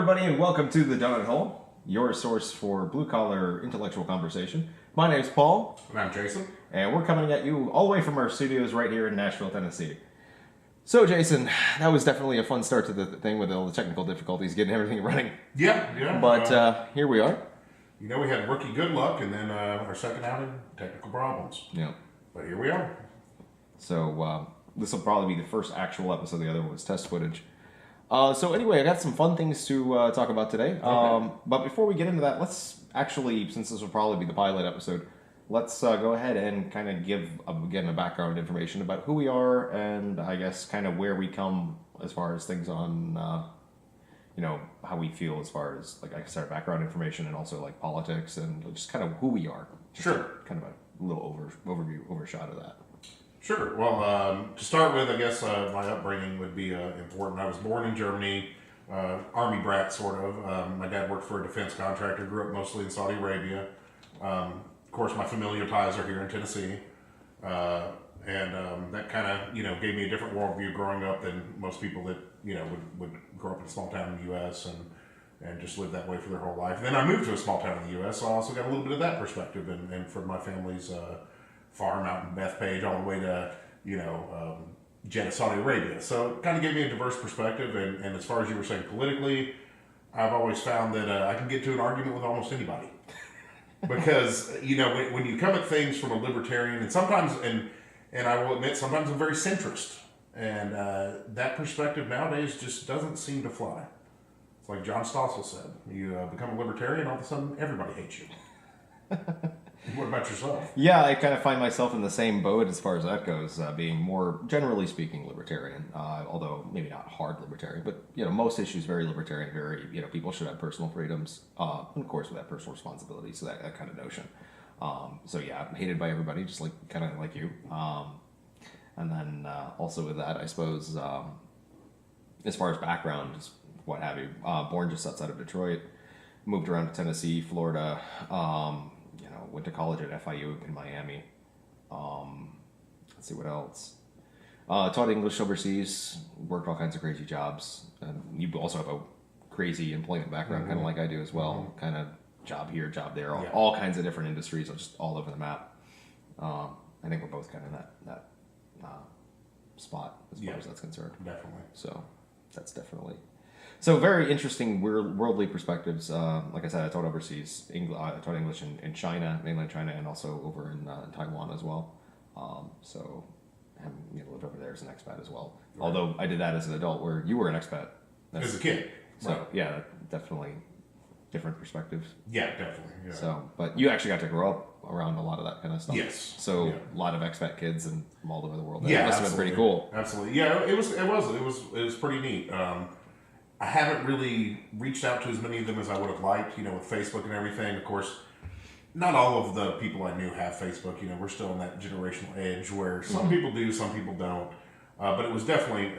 everybody, and welcome to The Donut Hole, your source for blue-collar intellectual conversation. My name's Paul. And I'm Jason. And we're coming at you all the way from our studios right here in Nashville, Tennessee. So, Jason, that was definitely a fun start to the thing with all the technical difficulties, getting everything running. Yeah. But here we are. You know, we had rookie good luck, and then our second outing, technical problems. Yeah. But here we are. So, this will probably be the first actual episode. The other one was test footage. So anyway, I got some fun things to talk about today. Okay. But before we get into that, let's actually, since this will probably be the pilot episode, let's go ahead and kind of give, again, a background information about who we are and I guess kind of where we come as far as things on, how we feel as far as, like I said, background information and also like politics and just kind of who we are. Just Sure. Kind of a little overshot of that. Sure. Well, to start with, I guess my upbringing would be important. I was born in Germany, army brat, sort of. My dad worked for a defense contractor, grew up mostly in Saudi Arabia. Of course, my familial ties are here in Tennessee. And that kind of, gave me a different worldview growing up than most people that, would grow up in a small town in the U.S. and just live that way for their whole life. Then I moved to a small town in the U.S., so I also got a little bit of that perspective. And from my family's farm out in Bethpage all the way to, Jeddah, Saudi Arabia. So it kind of gave me a diverse perspective. And as far as you were saying politically, I've always found that I can get to an argument with almost anybody. Because, when you come at things from a libertarian, and sometimes, and I will admit, sometimes I'm very centrist. And that perspective nowadays just doesn't seem to fly. It's like John Stossel said, you become a libertarian, all of a sudden everybody hates you. What about yourself? Yeah, I kind of find myself in the same boat as far as that goes, being more, generally speaking, libertarian, although maybe not hard libertarian, but, most issues very libertarian, very, people should have personal freedoms, and of course with that personal responsibility, so that kind of notion. So yeah, I'm hated by everybody, just like, kind of like you. And then also with that, I suppose, as far as background, just what have you, born just outside of Detroit, moved around to Tennessee, Florida, went to college at FIU in Miami. Let's see what else. Taught English overseas, worked all kinds of crazy jobs. And you also have a crazy employment background, kind of like I do as well. Kind of job here, job there, all kinds of different industries, just all over the map. I think we're both kind of in that spot as far as that's concerned. Definitely. So that's definitely... So very interesting worldly perspectives. Like I said, I taught overseas. I taught English in China, mainland China, and also over in Taiwan as well. So I lived over there as an expat as well. Right. Although I did that as an adult, where you were an expat as a kid. So right. Yeah, definitely different perspectives. Yeah, definitely. Yeah. So, but you actually got to grow up around a lot of that kind of stuff. Yes. So a lot of expat kids and from all over the world. Yeah, it must have been pretty cool. Absolutely. Yeah, it was pretty neat. I haven't really reached out to as many of them as I would have liked, with Facebook and everything. Of course, not all of the people I knew have Facebook. We're still in that generational edge where some people do, some people don't. But it was definitely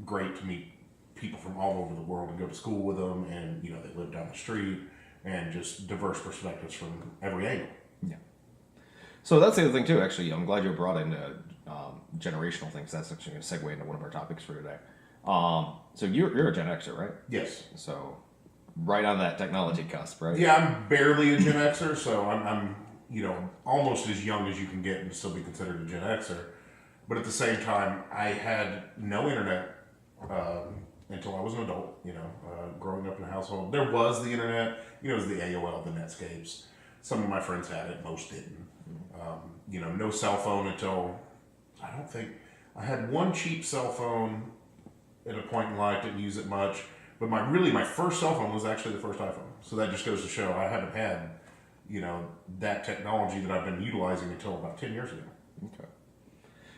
great to meet people from all over the world and go to school with them. And, they live down the street and just diverse perspectives from every angle. Yeah. So that's the other thing, too, actually. I'm glad you brought into generational things. That's actually going to segue into one of our topics for today. So you're a Gen Xer, right? Yes. So right on that technology cusp, right? Yeah, I'm barely a Gen Xer, so I'm almost as young as you can get and still be considered a Gen Xer. But at the same time, I had no internet until I was an adult. Growing up in a household, there was the internet. It was the AOL, the Netscapes. Some of my friends had it, most didn't. No cell phone until I don't think I had one cheap cell phone. At a point in life, didn't use it much, but my first cell phone was actually the first iPhone. So that just goes to show I haven't had, that technology that I've been utilizing until about 10 years ago. Okay.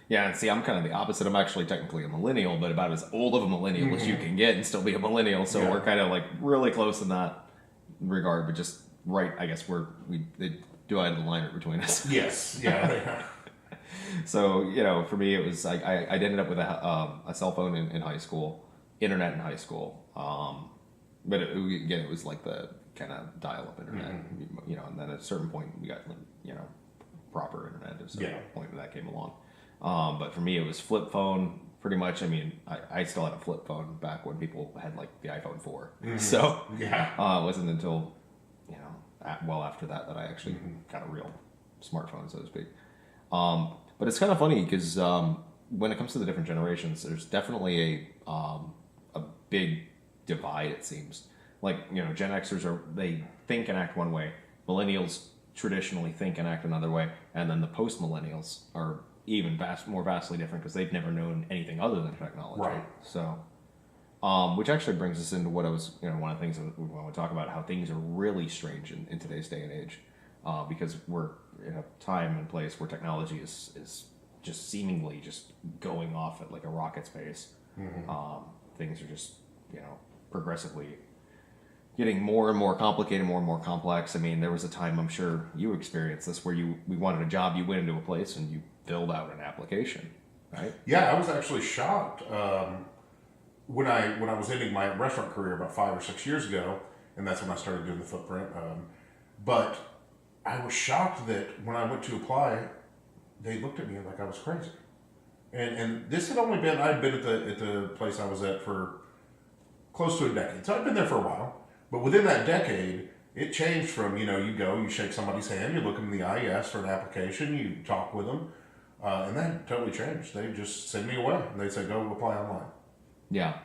Yeah, and see, I'm kind of the opposite. I'm actually technically a millennial, but about as old of a millennial as you can get and still be a millennial. So we're kind of like really close in that regard, but just right. I guess they divided the line right between us. Yes. Yeah. So, for me, it was, I ended up with a cell phone in high school, internet in high school. But again, it was like the kind of dial-up internet, and then at a certain point we got, proper internet at a certain point when that came along. But for me, it was flip phone, pretty much. I mean, I still had a flip phone back when people had like the iPhone 4. So Yeah. it wasn't until, well after that I actually got a real smartphone, so to speak. But it's kind of funny because when it comes to the different generations, there's definitely a big divide, it seems. Like, Gen Xers they think and act one way. Millennials traditionally think and act another way. And then the post millennials are even more vastly different because they've never known anything other than technology. Right. So, which actually brings us into what I was, one of the things that we want to talk about, how things are really strange in today's day and age. Because we're in a time and place where technology is just seemingly just going off at like a rocket's pace. Things are just, progressively getting more and more complicated, more and more complex. I mean, there was a time, I'm sure you experienced this, where we wanted a job, you went into a place and you filled out an application, right? Yeah, I was actually shocked when I was ending my restaurant career about 5 or 6 years ago, and that's when I started doing the footprint. But I was shocked that when I went to apply, they looked at me like I was crazy. And this had only been, I'd been at the place I was at for close to a decade. So I'd been there for a while. But within that decade, it changed from, you go, you shake somebody's hand, you look them in the eye, you ask for an application, you talk with them. And that totally changed. They just send me away and they say, go apply online. Yeah.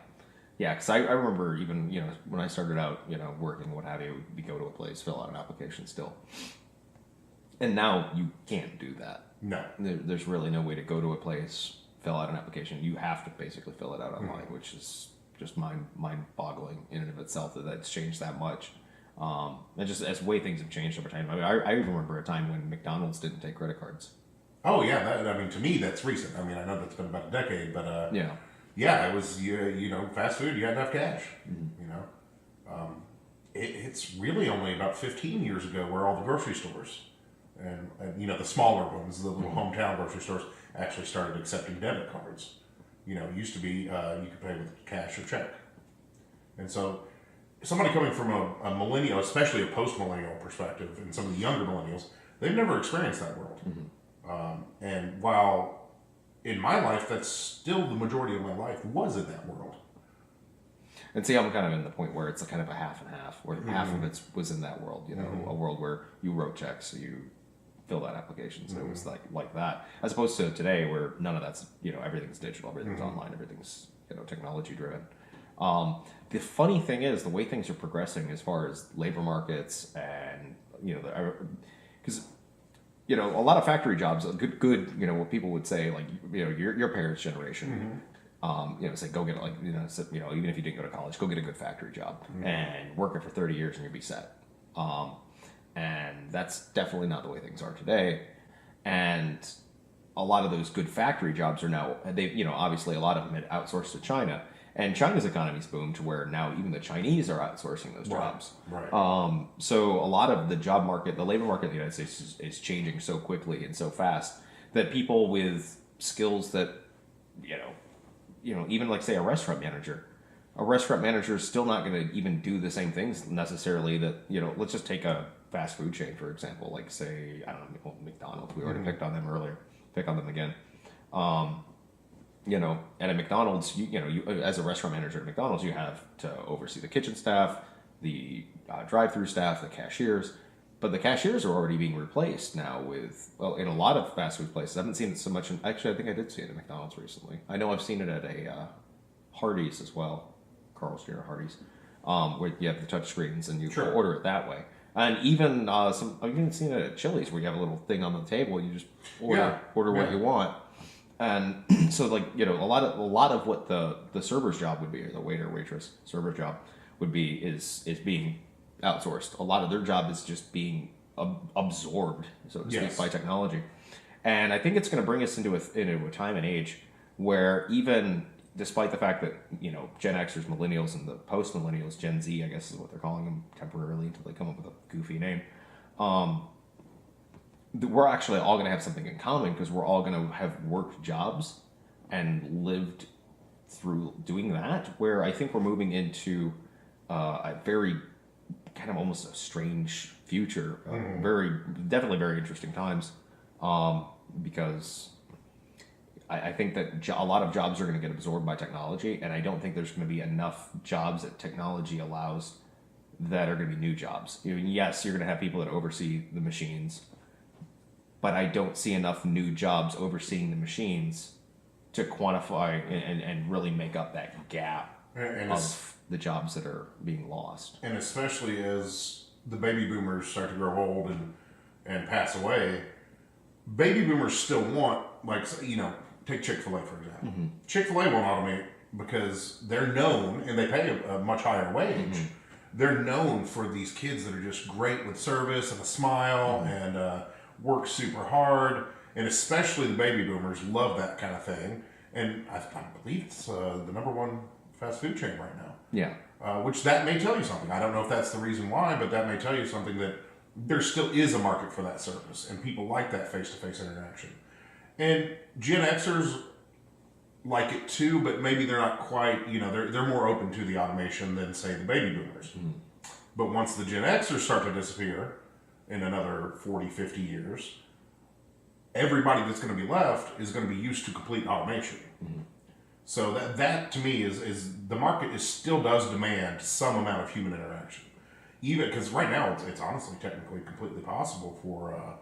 Yeah, because I remember even, when I started out, working, what have you, we go to a place, fill out an application still. And now you can't do that. No. There's really no way to go to a place, fill out an application. You have to basically fill it out online, which is just mind-boggling in and of itself that that's changed that much. And just as way things have changed over time. I mean, I even remember a time when McDonald's didn't take credit cards. Oh, yeah. To me, that's recent. I mean, I know that's been about a decade, but yeah, it was, fast food, you had to have cash, It's really only about 15 years ago where all the grocery stores and the smaller ones, the little hometown grocery stores, actually started accepting debit cards. It used to be you could pay with cash or check. And so somebody coming from a millennial, especially a post-millennial perspective, and some of the younger millennials, they've never experienced that world. And while in my life, that's still the majority of my life was in that world. And see, I'm kind of in the point where it's a kind of a half and half, where half of it was in that world, a world where you wrote checks, so you filled out applications, and it was like that, as opposed to today where none of that's, everything's digital, everything's online, everything's, technology driven. The funny thing is the way things are progressing as far as labor markets and, because, a lot of factory jobs, good, what people would say, like, your parents' generation, say go get even if you didn't go to college, go get a good factory job and work it for 30 years and you'll be set. And that's definitely not the way things are today. And a lot of those good factory jobs are now, obviously a lot of them had outsourced to China. And China's economy's boomed to where now even the Chinese are outsourcing those jobs. Right. So a lot of the job market, the labor market in the United States is changing so quickly and so fast that people with skills that, even like say a restaurant manager is still not going to even do the same things necessarily that, let's just take a fast food chain, for example, like say, I don't know, McDonald's. We already picked on them earlier. Pick on them again. At a McDonald's, you as a restaurant manager at McDonald's, you have to oversee the kitchen staff, the drive-through staff, the cashiers. But the cashiers are already being replaced now in a lot of fast food places. I haven't seen it so much. Actually, I think I did see it at McDonald's recently. I know I've seen it at a Hardee's as well, Carl's Jr. Hardee's, where you have the touch screens and you order it that way. And even I've even seen it at Chili's where you have a little thing on the table. You just order what you want. And so, a lot of what the server's job would be, or the waiter, waitress, server job would be, is being outsourced. A lot of their job is just being absorbed, so to speak, by technology. And I think it's going to bring us into a time and age where even despite the fact that, Gen Xers, millennials, and the post-millennials, Gen Z, I guess is what they're calling them temporarily until they come up with a goofy name, we're actually all going to have something in common because we're all going to have worked jobs and lived through doing that, where I think we're moving into a very kind of almost a strange future, definitely very interesting times, because I think that a lot of jobs are going to get absorbed by technology, and I don't think there's going to be enough jobs that technology allows that are going to be new jobs. Yes, you're going to have people that oversee the machines, but I don't see enough new jobs overseeing the machines to quantify and really make up that gap of the jobs that are being lost. And especially as the baby boomers start to grow old and pass away, baby boomers still want, like, take Chick-fil-A, for example. Mm-hmm. Chick-fil-A won't automate because they're known, and they pay a much higher wage. Mm-hmm. They're known for these kids that are just great with service and a smile, mm-hmm. and work super hard. And especially the baby boomers love that kind of thing. And I believe it's the number one fast food chain right now. Yeah. Which that may tell you something. I don't know if that's the reason why, but that may tell you something, that there still is a market for that service, and people like that face-to-face interaction. And Gen Xers like it too, but maybe they're not quite, they're more open to the automation than, say, the baby boomers. Mm-hmm. But once the Gen Xers start to disappear in another 40, 50 years, everybody that's going to be left is going to be used to complete automation. Mm-hmm. So that to me is the market still does demand some amount of human interaction. Even because right now it's honestly technically completely possible for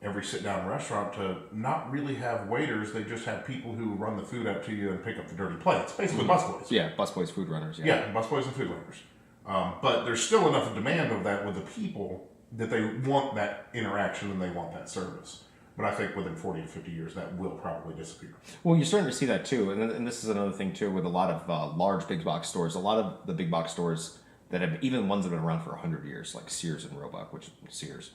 every sit-down restaurant to not really have waiters. They just have people who run the food out to you and pick up the dirty plates. Basically, busboys. Yeah, busboys, food runners. Yeah, busboys and food runners. But there's still enough demand of that with the people that they want that interaction and they want that service. But I think within 40 to 50 years, that will probably disappear. Well, you're starting to see that too. And this is another thing too with a lot of large big box stores. A lot of the big box stores that have, even ones that have been around for 100 years, like Sears and Roebuck, which is Sears,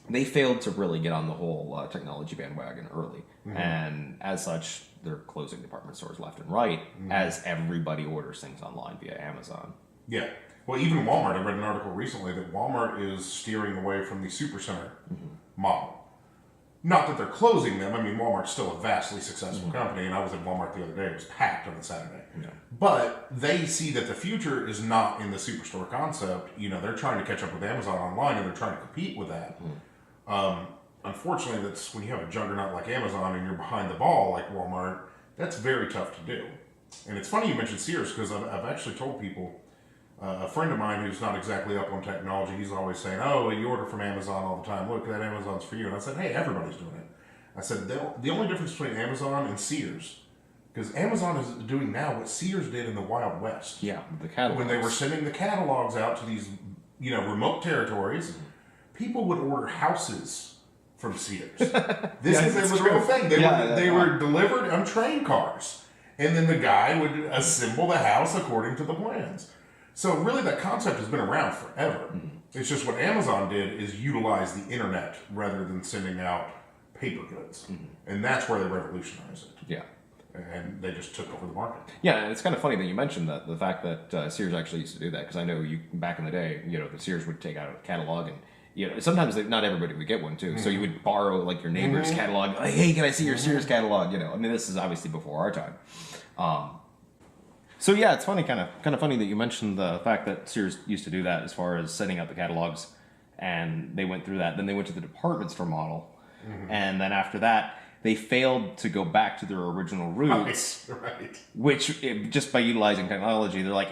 they failed to really get on the whole technology bandwagon early. Mm-hmm. And as such, they're closing department stores left and right, mm-hmm. as everybody orders things online via Amazon. Yeah. Well, even Walmart, I read an article recently that Walmart is steering away from the supercenter mm-hmm. model. Not that they're closing them. I mean, Walmart's still a vastly successful mm-hmm. company, and I was at Walmart the other day. It was packed on a Saturday. Yeah. But they see that the future is not in the superstore concept. They're trying to catch up with Amazon online, and they're trying to compete with that. Mm-hmm. Unfortunately, that's when you have a juggernaut like Amazon and you're behind the ball like Walmart, that's very tough to do. And it's funny you mentioned Sears, because I've actually told people, a friend of mine who's not exactly up on technology, he's always saying, oh, you order from Amazon all the time. Look, that Amazon's for you. And I said, hey, everybody's doing it. I said, the only difference between Amazon and Sears, because Amazon is doing now what Sears did in the Wild West. Yeah, the catalogs. When they were sending the catalogs out to these, remote territories, people would order houses from Sears. This is a literal thing. They were delivered on train cars. And then the guy would assemble the house according to the plans. So really that concept has been around forever. Mm-hmm. It's just what Amazon did is utilize the internet rather than sending out paper goods. Mm-hmm. And that's where they revolutionized it. Yeah. And they just took over the market. Yeah, and it's kind of funny that you mentioned that, the fact that Sears actually used to do that, because I know back in the day, the Sears would take out a catalog, and sometimes not everybody would get one too. Mm-hmm. So you would borrow like your neighbor's mm-hmm. catalog. Like, hey, can I see your mm-hmm. Sears catalog? This is obviously before our time. So yeah, it's funny, kind of funny that you mentioned the fact that Sears used to do that as far as sending out the catalogs, and they went through that. Then they went to the department store model, mm-hmm. and then after that, they failed to go back to their original roots. Right. Which, just by utilizing technology, they're like,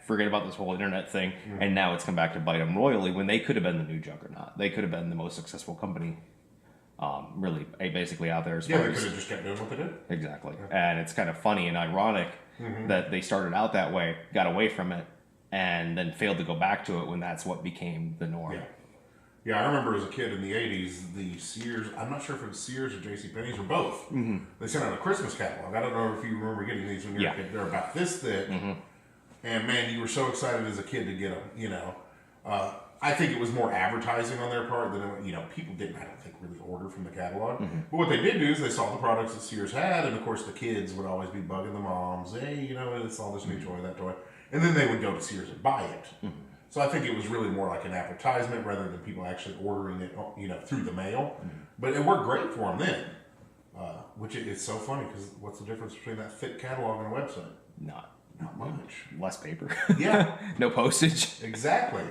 forget about this whole internet thing, mm-hmm. and now it's come back to bite them royally when they could have been the new juggernaut. They could have been the most successful company. Really, basically out there. They could have just kept doing what they did. Exactly, yeah. And it's kind of funny and ironic mm-hmm. that they started out that way, got away from it, and then failed to go back to it when that's what became the norm. Yeah, I remember as a kid in the 80s, the Sears, I'm not sure if it was Sears or JCPenney's or both, mm-hmm. they sent out a Christmas catalog. I don't know if you remember getting these when you were a kid. They're about this thick, mm-hmm. and man, you were so excited as a kid to get them, I think it was more advertising on their part than, people didn't, I don't think, really order from the catalog. Mm-hmm. But what they did do is they saw the products that Sears had, and of course the kids would always be bugging the moms, hey, it's all this new toy, that toy. And then they would go to Sears and buy it. Mm-hmm. So I think it was really more like an advertisement rather than people actually ordering it, through the mail. Mm-hmm. But it worked great for them then, which is so funny, because what's the difference between that thick catalog and a website? Not much. Less paper. Yeah. No postage. Exactly.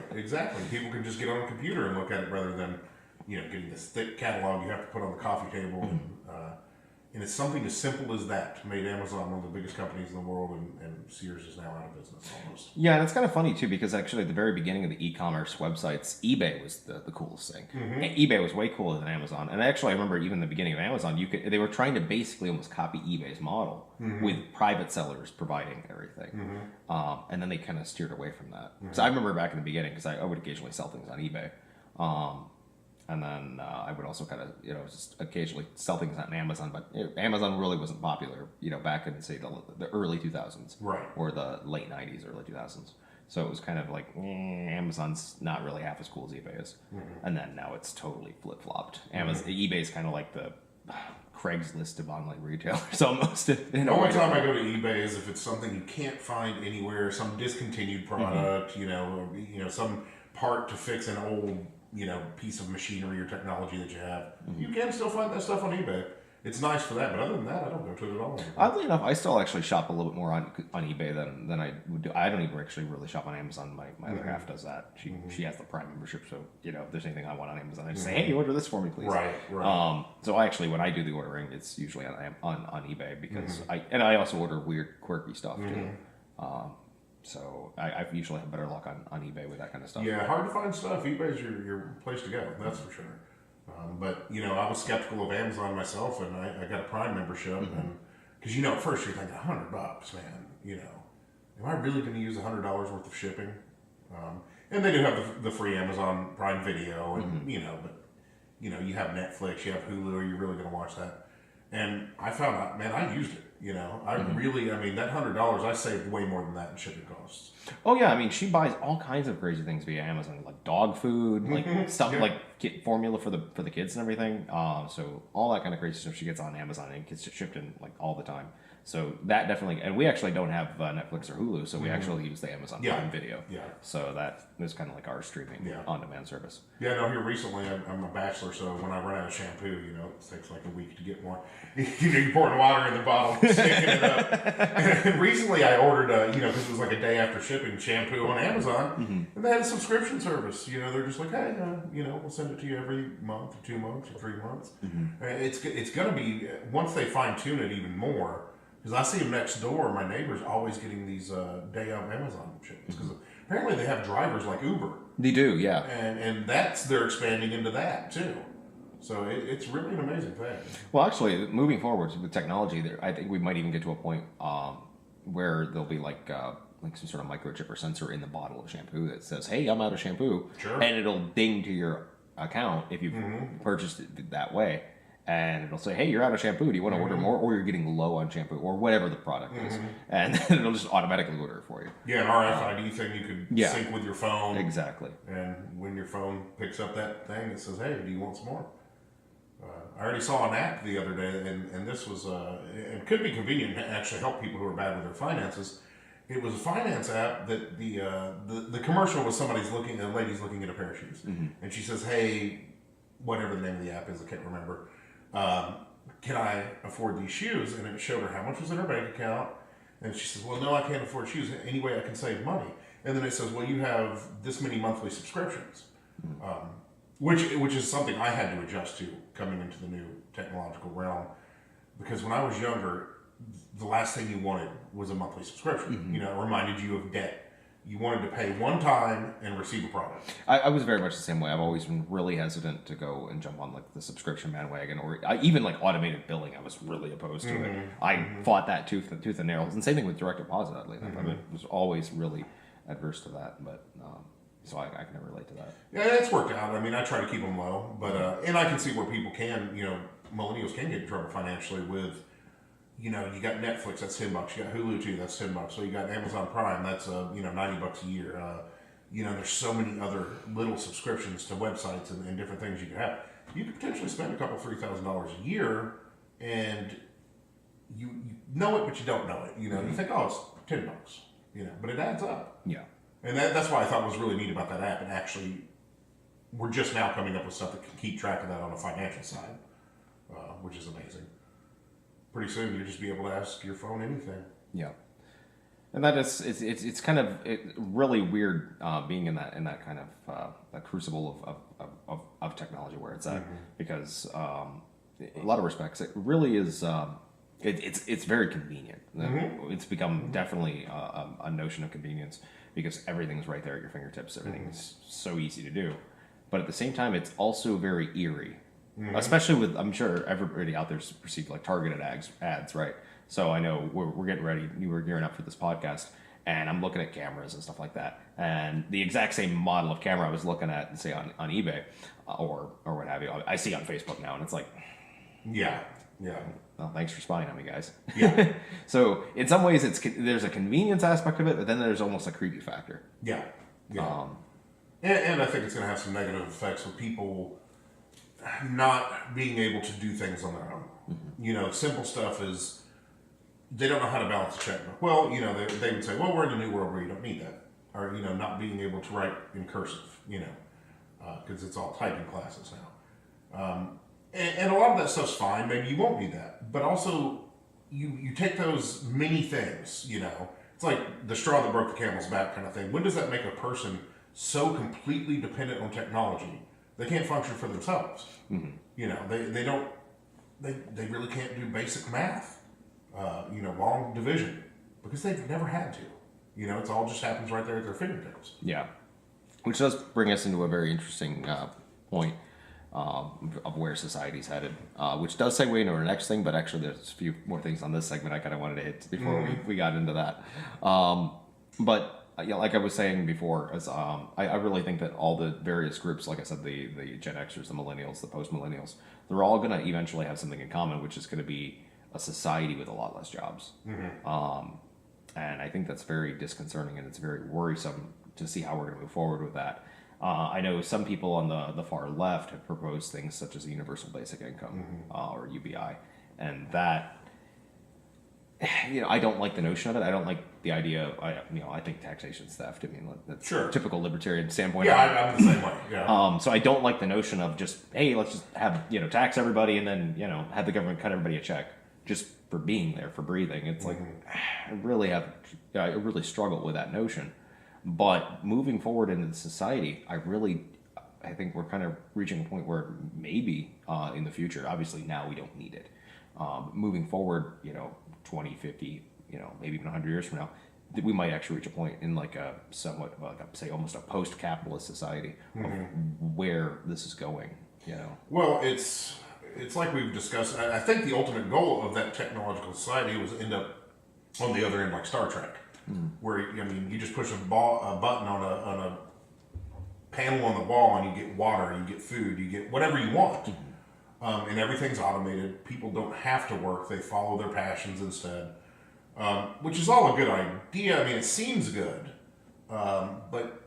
People can just get on a computer and look at it rather than, getting this thick catalog you have to put on the coffee table. Mm-hmm. And it's something as simple as that made Amazon one of the biggest companies in the world, and Sears is now out of business almost. Yeah, and it's kind of funny too because actually at the very beginning of the e-commerce websites, eBay was the coolest thing. And eBay was way cooler than Amazon. And actually, I remember even the beginning of Amazon, they were trying to basically almost copy eBay's model with private sellers providing everything, and then they kind of steered away from that. So I remember back in the beginning because I would occasionally sell things on eBay. And then I would also kind of, just occasionally sell things on Amazon, but Amazon really wasn't popular, back in, say, the early 2000s. Right. Or the late 90s, early 2000s. So it was kind of like, Amazon's not really half as cool as eBay is. And then now it's totally flip-flopped. eBay's kind of like the Craigslist of online retailers almost. The only time I go to eBay is if it's something you can't find anywhere, some discontinued product, some part to fix an old piece of machinery or technology that you have. You can still find that stuff on eBay. It's nice for that, but other than that, I don't go to it at all. Oddly enough, I still actually shop a little bit more on eBay than I would do. I don't even actually really shop on Amazon. My other half does that. She has the Prime membership, so if there's anything I want on Amazon, I just say, hey, order this for me, please. Right. So I actually, when I do the ordering, it's usually on eBay because I also order weird, quirky stuff too. So I usually have better luck on eBay with that kind of stuff. Yeah, hard to find stuff. eBay's your place to go, that's for sure. But, I was skeptical of Amazon myself, and I got a Prime membership. And because, at first you're thinking, $100, man, am I really going to use $100 worth of shipping? And they do have the free Amazon Prime Video, and, but, you have Netflix, you have Hulu, are you really going to watch that? And I found out, man, I used it. I really, that $100, I saved way more than that in shipping costs. Oh yeah, she buys all kinds of crazy things via Amazon, like dog food, like stuff like formula for the kids and everything. So all that kind of crazy stuff she gets on Amazon and gets shipped in like all the time. So that definitely, and we actually don't have Netflix or Hulu, so we actually use the Amazon Prime Video. Yeah. So that is kind of like our streaming on-demand service. Yeah, no, here recently, I'm a bachelor, so when I run out of shampoo, it takes like a week to get more. You're pouring water in the bottle, sticking it up. And recently I ordered, because it was like a day after shipping, shampoo on Amazon, and they had a subscription service. They're just like, hey, we'll send it to you every month, or 2 months, or 3 months. It's going to be, once they fine-tune it even more, because I see them next door, my neighbor's always getting these day of Amazon shipments. Because apparently they have drivers like Uber. They do, yeah. And they're expanding into that too. So it's really an amazing thing. Well, actually, moving forward with technology, I think we might even get to a point where there'll be like some sort of microchip or sensor in the bottle of shampoo that says, hey, I'm out of shampoo. Sure. And it'll ding to your account if you've purchased it that way. And it'll say, hey, you're out of shampoo. Do you want to order more? Or you're getting low on shampoo or whatever the product is. And then it'll just automatically order it for you. Yeah, an RFID thing you could sync with your phone. Exactly. And when your phone picks up that thing, it says, hey, do you want some more? I already saw an app the other day, and this was, it could be convenient to actually help people who are bad with their finances. It was a finance app that the commercial was a lady's looking at a pair of shoes. And she says, hey, whatever the name of the app is, I can't remember. Can I afford these shoes? And it showed her how much was in her bank account. And she says, well, no, I can't afford shoes. Any way I can save money. And then it says, well, you have this many monthly subscriptions, which is something I had to adjust to coming into the new technological realm. Because when I was younger, the last thing you wanted was a monthly subscription. It reminded you of debt. You wanted to pay one time and receive a product. I was very much the same way. I've always been really hesitant to go and jump on like the subscription bandwagon, or even like automated billing. I was really opposed to it. I fought that tooth and nail. And same thing with direct deposit. Oddly enough, I was always really adverse to that. But so I can never relate to that. Yeah, it's worked out. I try to keep them low, but and I can see where people can, millennials can get in trouble financially with. You got Netflix, that's $10. You got Hulu too, that's $10. So you got Amazon Prime, that's $90 a year. There's so many other little subscriptions to websites and different things you can have. You could potentially spend a couple $3,000 a year, and you know it, but you don't know it. You think, oh, it's $10. But it adds up. Yeah. And that's why I thought was really neat about that app. And actually, we're just now coming up with stuff that can keep track of that on a financial side, which is amazing. Pretty soon you'll just be able to ask your phone anything. Yeah, and that is it's kind of really weird being in that kind of that crucible of technology where it's at because a lot of respects, it really is. It's very convenient. It's become definitely a notion of convenience because everything's right there at your fingertips. Everything's so easy to do, but at the same time, it's also very eerie. Especially with, I'm sure everybody out there's perceived like targeted ads, right? So I know we're getting ready. We were gearing up for this podcast, and I'm looking at cameras and stuff like that. And the exact same model of camera I was looking at, say on eBay or what have you, I see on Facebook now, and it's like, yeah. well, thanks for spying on me, guys. Yeah. So in some ways, there's a convenience aspect of it, but then there's almost a creepy factor. Yeah. And I think it's going to have some negative effects with people not being able to do things on their own. Simple stuff is they don't know how to balance a checkbook. Well, they would say, well, we're in a new world where you don't need that. Or, not being able to write in cursive, because it's all typing classes now. And a lot of that stuff's fine. Maybe you won't need that. But also, you take those many things, it's like the straw that broke the camel's back kind of thing. When does that make a person so completely dependent on technology they can't function for themselves? They don't. They really can't do basic math. Long division because they've never had to. It's all just happens right there at their fingertips. Yeah, which does bring us into a very interesting point of where society's headed, which does segue into our next thing. But actually, there's a few more things on this segment I kind of wanted to hit before we got into that. But like I was saying before, as I really think that all the various groups, like I said, the Gen Xers, the Millennials, the Post Millennials, they're all going to eventually have something in common, which is going to be a society with a lot less jobs. And I think that's very disconcerting, and it's very worrisome to see how we're going to move forward with that. I know some people on the far left have proposed things such as a universal basic income or UBI, and that, I don't like the notion of it. I don't like the idea of, I think taxation's theft. I mean, that's typical libertarian standpoint. Yeah, I'm the same way. Yeah. So I don't like the notion of just, hey, let's just have, tax everybody and then, have the government cut everybody a check just for being there, for breathing. It's like, I really struggle with that notion. But moving forward into society, I think we're kind of reaching a point where maybe in the future, obviously now we don't need it. Moving forward, 20, 50, maybe even 100 years from now, we might actually reach a point in like a somewhat, say, almost a post-capitalist society of where this is going. Well, it's like we've discussed. I think the ultimate goal of that technological society was end up on the other end, like Star Trek, where you just push a button on a panel on the wall, and you get water, you get food, you get whatever you want. And everything's automated. People don't have to work. They follow their passions instead, which is all a good idea. I mean, it seems good, but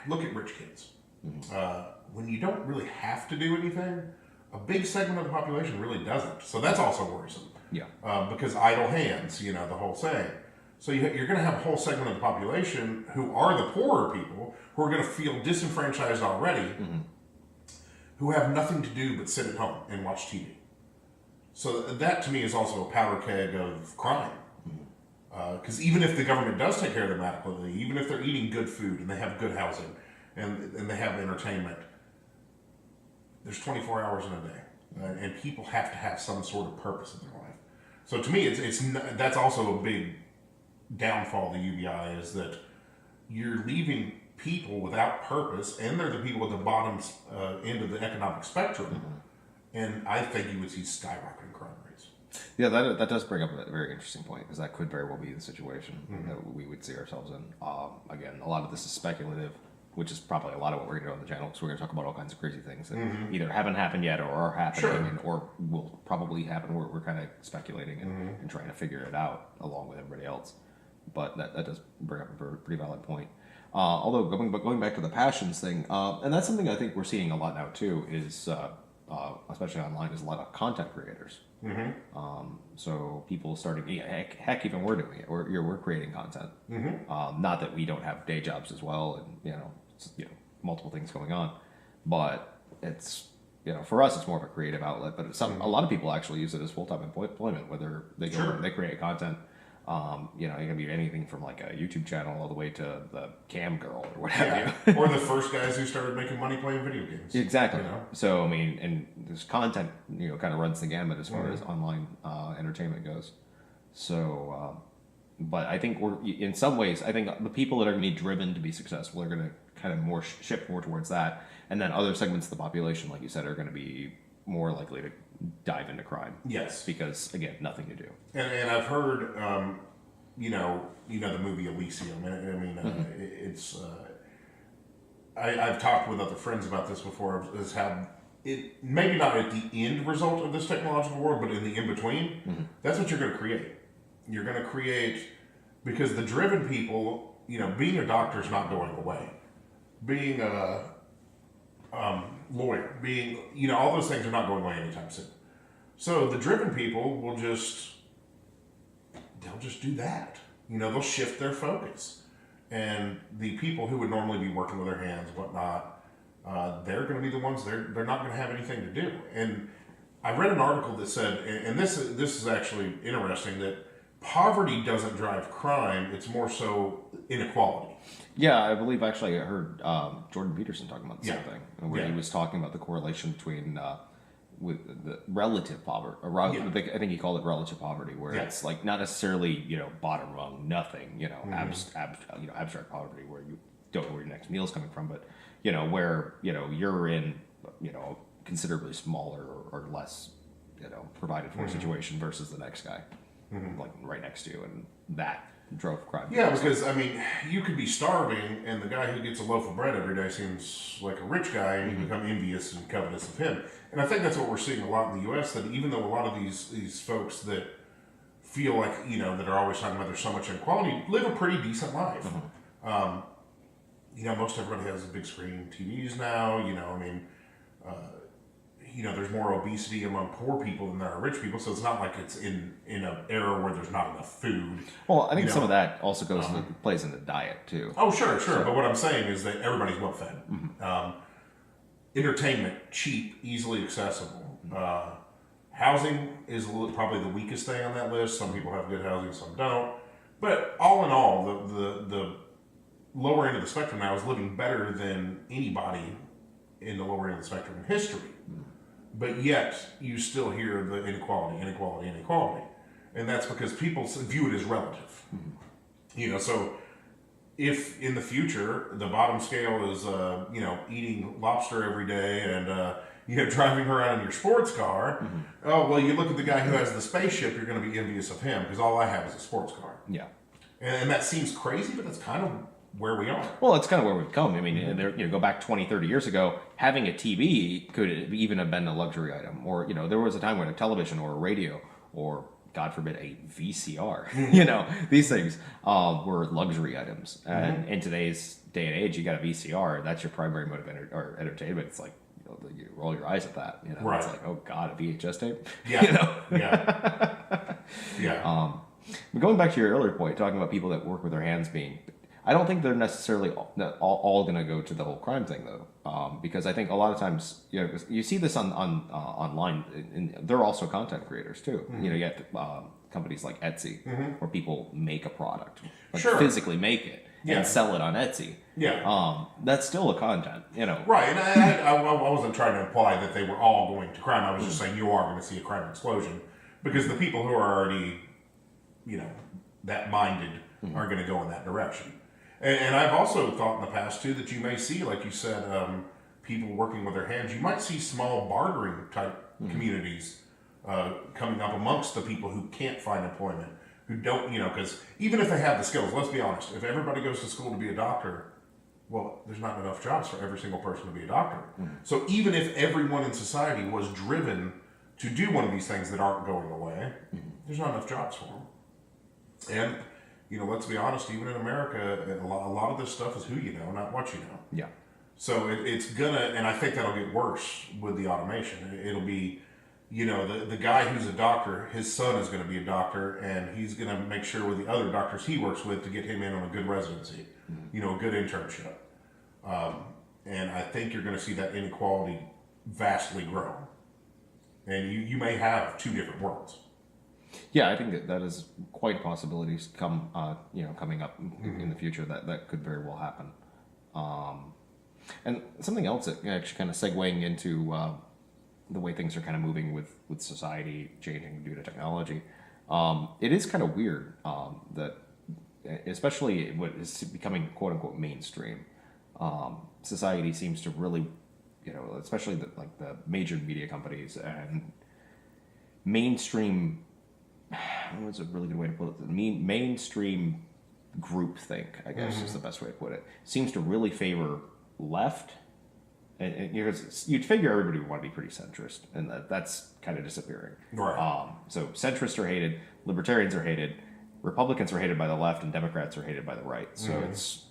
look at rich kids. When you don't really have to do anything, a big segment of the population really doesn't. So that's also worrisome. Yeah. Because idle hands, the whole saying. So you're going to have a whole segment of the population who are the poorer people who are going to feel disenfranchised already, who have nothing to do but sit at home and watch TV. So that to me is also a powder keg of crime. Because even if the government does take care of them adequately, even if they're eating good food and they have good housing and they have entertainment, there's 24 hours in a day. And people have to have some sort of purpose in their life. So to me, that's also a big downfall of the UBI, is that you're leaving people without purpose, and they're the people at the bottom end of the economic spectrum. And I think you would see skyrocketing crime rates. Yeah, that does bring up a very interesting point, because that could very well be the situation that we would see ourselves in. Again, a lot of this is speculative, which is probably a lot of what we're going to do on the channel, because we're going to talk about all kinds of crazy things that either haven't happened yet or are happening or will probably happen. We're kind of speculating and trying to figure it out along with everybody else. But that does bring up a pretty valid point. Although going back to the passions thing, and that's something I think we're seeing a lot now too, is especially online, is a lot of content creators. So people starting, heck, even we're doing it. We're creating content. Not that we don't have day jobs as well, and multiple things going on, but it's for us it's more of a creative outlet. But a lot of people actually use it as full-time employment, whether they go and they create content. You know, it can be anything from like a YouTube channel all the way to the cam girl or what have Yeah. you. Or the first guys who started making money playing video games. Exactly. You know? So I mean, and this content, you know, kind of runs the gamut as far as online entertainment goes. So, but I think we're in some ways, I think the people that are going to be driven to be successful are going to kind of more shift more towards that, and then other segments of the population, like you said, are going to be more likely to dive into crime. Yes. Because again, nothing to do. And I've heard, you know the movie Elysium. I mean, it's. I've talked with other friends about this before. Is how it maybe not at the end result of this technological world, but in the in between. That's what you're going to create. You're going to create because the driven people, you know, being a doctor is not going away. Being a lawyer, being, you know, all those things are not going away anytime soon. So the driven people will they'll just do that. You know, they'll shift their focus. And the people who would normally be working with their hands, whatnot, they're going to be the ones, they're not going to have anything to do. And I read an article that said, and this is actually interesting, that poverty doesn't drive crime, it's more so inequality. Yeah, I believe actually I heard Jordan Peterson talking about the same Yeah. thing, where he was talking about the correlation between with the relative poverty. I think he called it relative poverty, where it's like not necessarily, you know, bottom rung, nothing, you know, abstract poverty where you don't know where your next meal is coming from, but you know where, you know, you're in, you know, considerably smaller or less, you know, provided for situation versus the next guy, like right next to you, and that drove crime. Yeah, because I mean, you could be starving, and the guy who gets a loaf of bread every day seems like a rich guy, and you become envious and covetous of him. And I think that's what we're seeing a lot in the U.S. That even though a lot of these folks that feel like, you know, that are always talking about there's so much inequality, live a pretty decent life. You know, most everybody has a big screen TVs now. You know, I mean, you know, there's more obesity among poor people than there are rich people, so it's not like it's in an era where there's not enough food. Well, I think you some know. of that also goes plays into diet too. Oh, sure. But what I'm saying is that everybody's well fed. Entertainment, cheap, easily accessible. Housing is probably the weakest thing on that list. Some people have good housing, some don't. But all in all, the lower end of the spectrum now is living better than anybody in the lower end of the spectrum in history. But yet, you still hear the inequality. And that's because people view it as relative. You know, so if in the future the bottom scale is, you know, eating lobster every day and, you know, driving around in your sports car, oh, well, you look at the guy who has the spaceship, you're going to be envious of him because all I have is a sports car. Yeah. And that seems crazy, but that's kind of where we are. Well, it's kind of where we've come. I mean, there, you know, go back 20, 30 years ago, having a TV could even have been a luxury item. Or, you know, there was a time when a television or a radio or, God forbid, a VCR, you know, these things were luxury items. And in today's day and age, you got a VCR, that's your primary mode of entertainment. It's like, you know, you roll your eyes at that. You know, Right. It's like, oh, God, a VHS tape? Yeah. You know? Yeah. But going back to your earlier point, talking about people that work with their hands being, I don't think they're necessarily all going to go to the whole crime thing though, because I think a lot of times, you know, you see this on online, and they're also content creators too. You know, you have companies like Etsy where people make a product, like physically make it and sell it on Etsy. Yeah. That's still a content, you know. Right, and I wasn't trying to imply that they were all going to crime. I was just saying you are going to see a crime explosion because the people who are already, you know, that minded are going to go in that direction. And I've also thought in the past too that you may see, like you said, people working with their hands. You might see small bartering type communities coming up amongst the people who can't find employment, who don't, you know, because even if they have the skills, let's be honest, if everybody goes to school to be a doctor, well, there's not enough jobs for every single person to be a doctor. So even if everyone in society was driven to do one of these things that aren't going away, there's not enough jobs for them. And, you know, let's be honest, even in America, a lot of this stuff is who you know, not what you know. Yeah. So it's gonna, and I think that'll get worse with the automation. It'll be, you know, the guy who's a doctor, his son is gonna be a doctor, and he's gonna make sure with the other doctors he works with to get him in on a good residency, you know, a good internship. And I think you're gonna see that inequality vastly grow. And you may have two different worlds. Yeah, I think that is quite possibilities coming up in the future that could very well happen. And something else that actually kind of segueing into the way things are kind of moving with society changing due to technology. It is kind of weird that, especially what is becoming quote unquote mainstream, society seems to really, especially the major media companies and mainstream. What's a really good way to put it? Mainstream groupthink, I guess, is the best way to put it. Seems to really favor left, and you'd figure everybody would want to be pretty centrist, and that's kind of disappearing. Right. So centrists are hated, libertarians are hated, Republicans are hated by the left, and Democrats are hated by the right. So it's,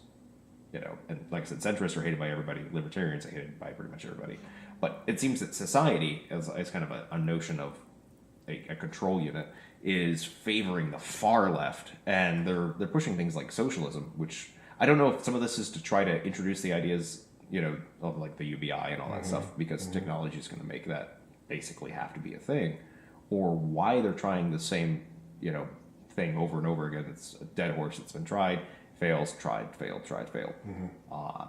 and like I said, centrists are hated by everybody, libertarians are hated by pretty much everybody. But it seems that society, as kind of a notion of a control unit, is favoring the far left, and they're pushing things like socialism, which I don't know if some of this is to try to introduce the ideas, of like the UBI and all that stuff, because technology is going to make that basically have to be a thing, or why they're trying the same, thing over and over again. It's a dead horse that's been tried, fails, tried, failed, tried, failed.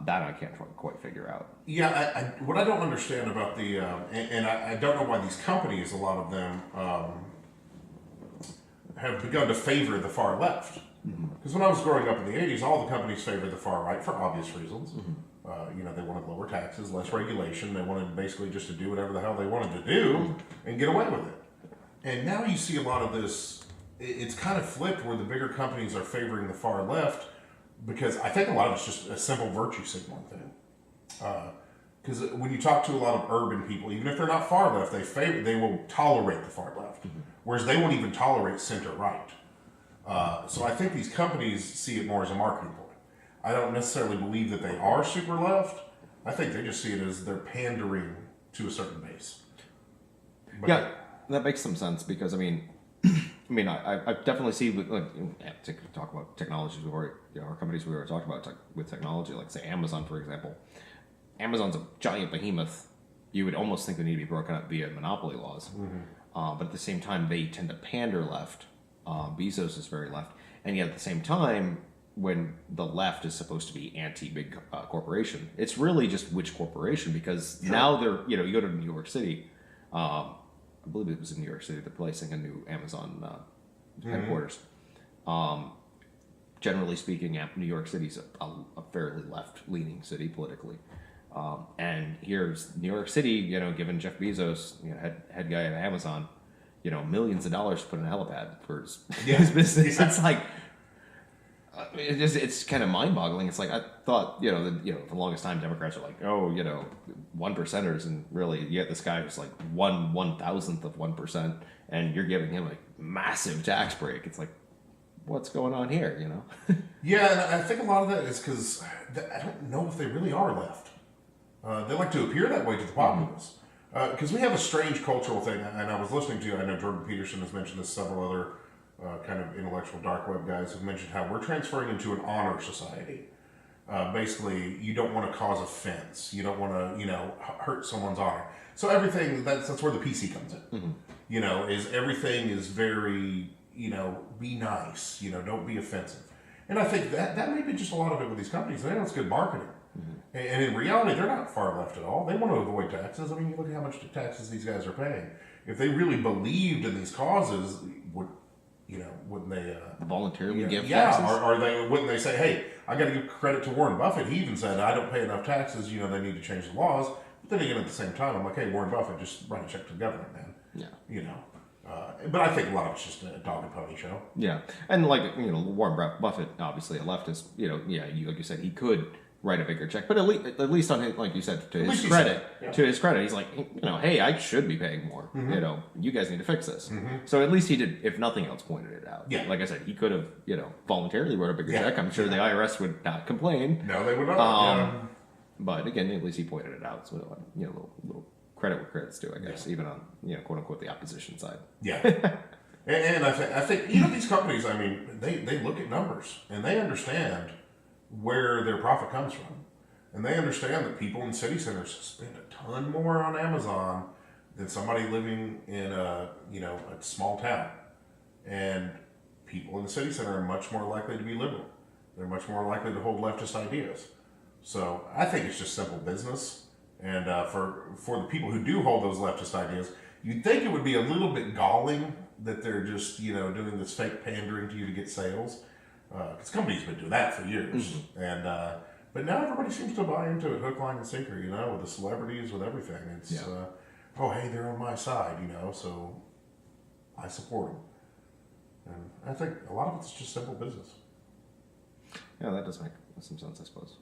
That I can't quite figure out. Yeah, what I don't understand about the, and I don't know why these companies, a lot of them, have begun to favor the far left. Because when I was growing up in the 80s, all the companies favored the far right for obvious reasons. They wanted lower taxes, less regulation. They wanted basically just to do whatever the hell they wanted to do and get away with it. And now you see a lot of this, it's kind of flipped where the bigger companies are favoring the far left, because I think a lot of it's just a simple virtue signaling thing. Because when you talk to a lot of urban people, even if they're not far left, they will tolerate the far left, whereas they won't even tolerate center right. So I think these companies see it more as a marketing point. I don't necessarily believe that they are super left. I think they just see it as they're pandering to a certain base. But Yeah, that makes some sense, because I definitely see to talk about technologies we've already, our companies we already talked about with technology, like say Amazon, for example. Amazon's a giant behemoth. You would almost think they need to be broken up via monopoly laws, but at the same time they tend to pander left. Bezos is very left, and yet at the same time, when the left is supposed to be anti-big corporation, it's really just which corporation, because now they're, you go to New York City, I believe it was in New York City, they're placing a new Amazon headquarters. Generally speaking, New York City's a fairly left-leaning city politically. And here's New York City, giving Jeff Bezos, head guy at Amazon, millions of dollars to put in a helipad for his business. It's like, it's kind of mind-boggling. It's like, I thought, for the longest time, Democrats are like, one percenters, and really, you get this guy who's like 1/1000th of 1%, and you're giving him a massive tax break. It's like, what's going on here, Yeah, and I think a lot of that is because I don't know if they really are left. They like to appear that way to the populace. Because we have a strange cultural thing, and I was listening to, I know Jordan Peterson has mentioned this, several other kind of intellectual dark web guys have mentioned how we're transferring into an honor society. Basically, you don't want to cause offense. You don't want to, hurt someone's honor. So everything, that's where the PC comes in. Is everything is very, be nice, don't be offensive. And I think that may be just a lot of it with these companies. They know it's good marketing. And in reality, they're not far left at all. They want to avoid taxes. I mean, you look at how much taxes these guys are paying. If they really believed in these causes, wouldn't they voluntarily give taxes? Yeah, wouldn't they say, hey, I got to give credit to Warren Buffett. He even said, I don't pay enough taxes. They need to change the laws. But then again, at the same time, I'm like, hey, Warren Buffett, just write a check to the government, man. Yeah. But I think a lot of it's just a dog and pony show. Yeah, and Warren Buffett, obviously a leftist. Like you said, he could write a bigger check, but at least on his, like you said, to his credit, he's like, hey, I should be paying more. You guys need to fix this. So at least he did, if nothing else, pointed it out. Yeah. Like I said, he could have, voluntarily wrote a bigger check. I'm sure the IRS would not complain. No, they would not. But again, at least he pointed it out. So little credit where credit's due, I guess, even on quote unquote the opposition side. Yeah. and I think these companies, I mean, they look at numbers and they understand where their profit comes from, and they understand that people in city centers spend a ton more on Amazon than somebody living in a small town. And people in the city center are much more likely to be liberal. They're much more likely to hold leftist ideas. So I think it's just simple business. And for the people who do hold those leftist ideas, you'd think it would be a little bit galling that they're just, doing this fake pandering to you to get sales. Because companies have been doing that for years. And but now everybody seems to buy into it hook, line, and sinker, with the celebrities, with everything. It's, oh, hey, they're on my side, so I support them. And I think a lot of it's just simple business. Yeah, that does make some sense, I suppose.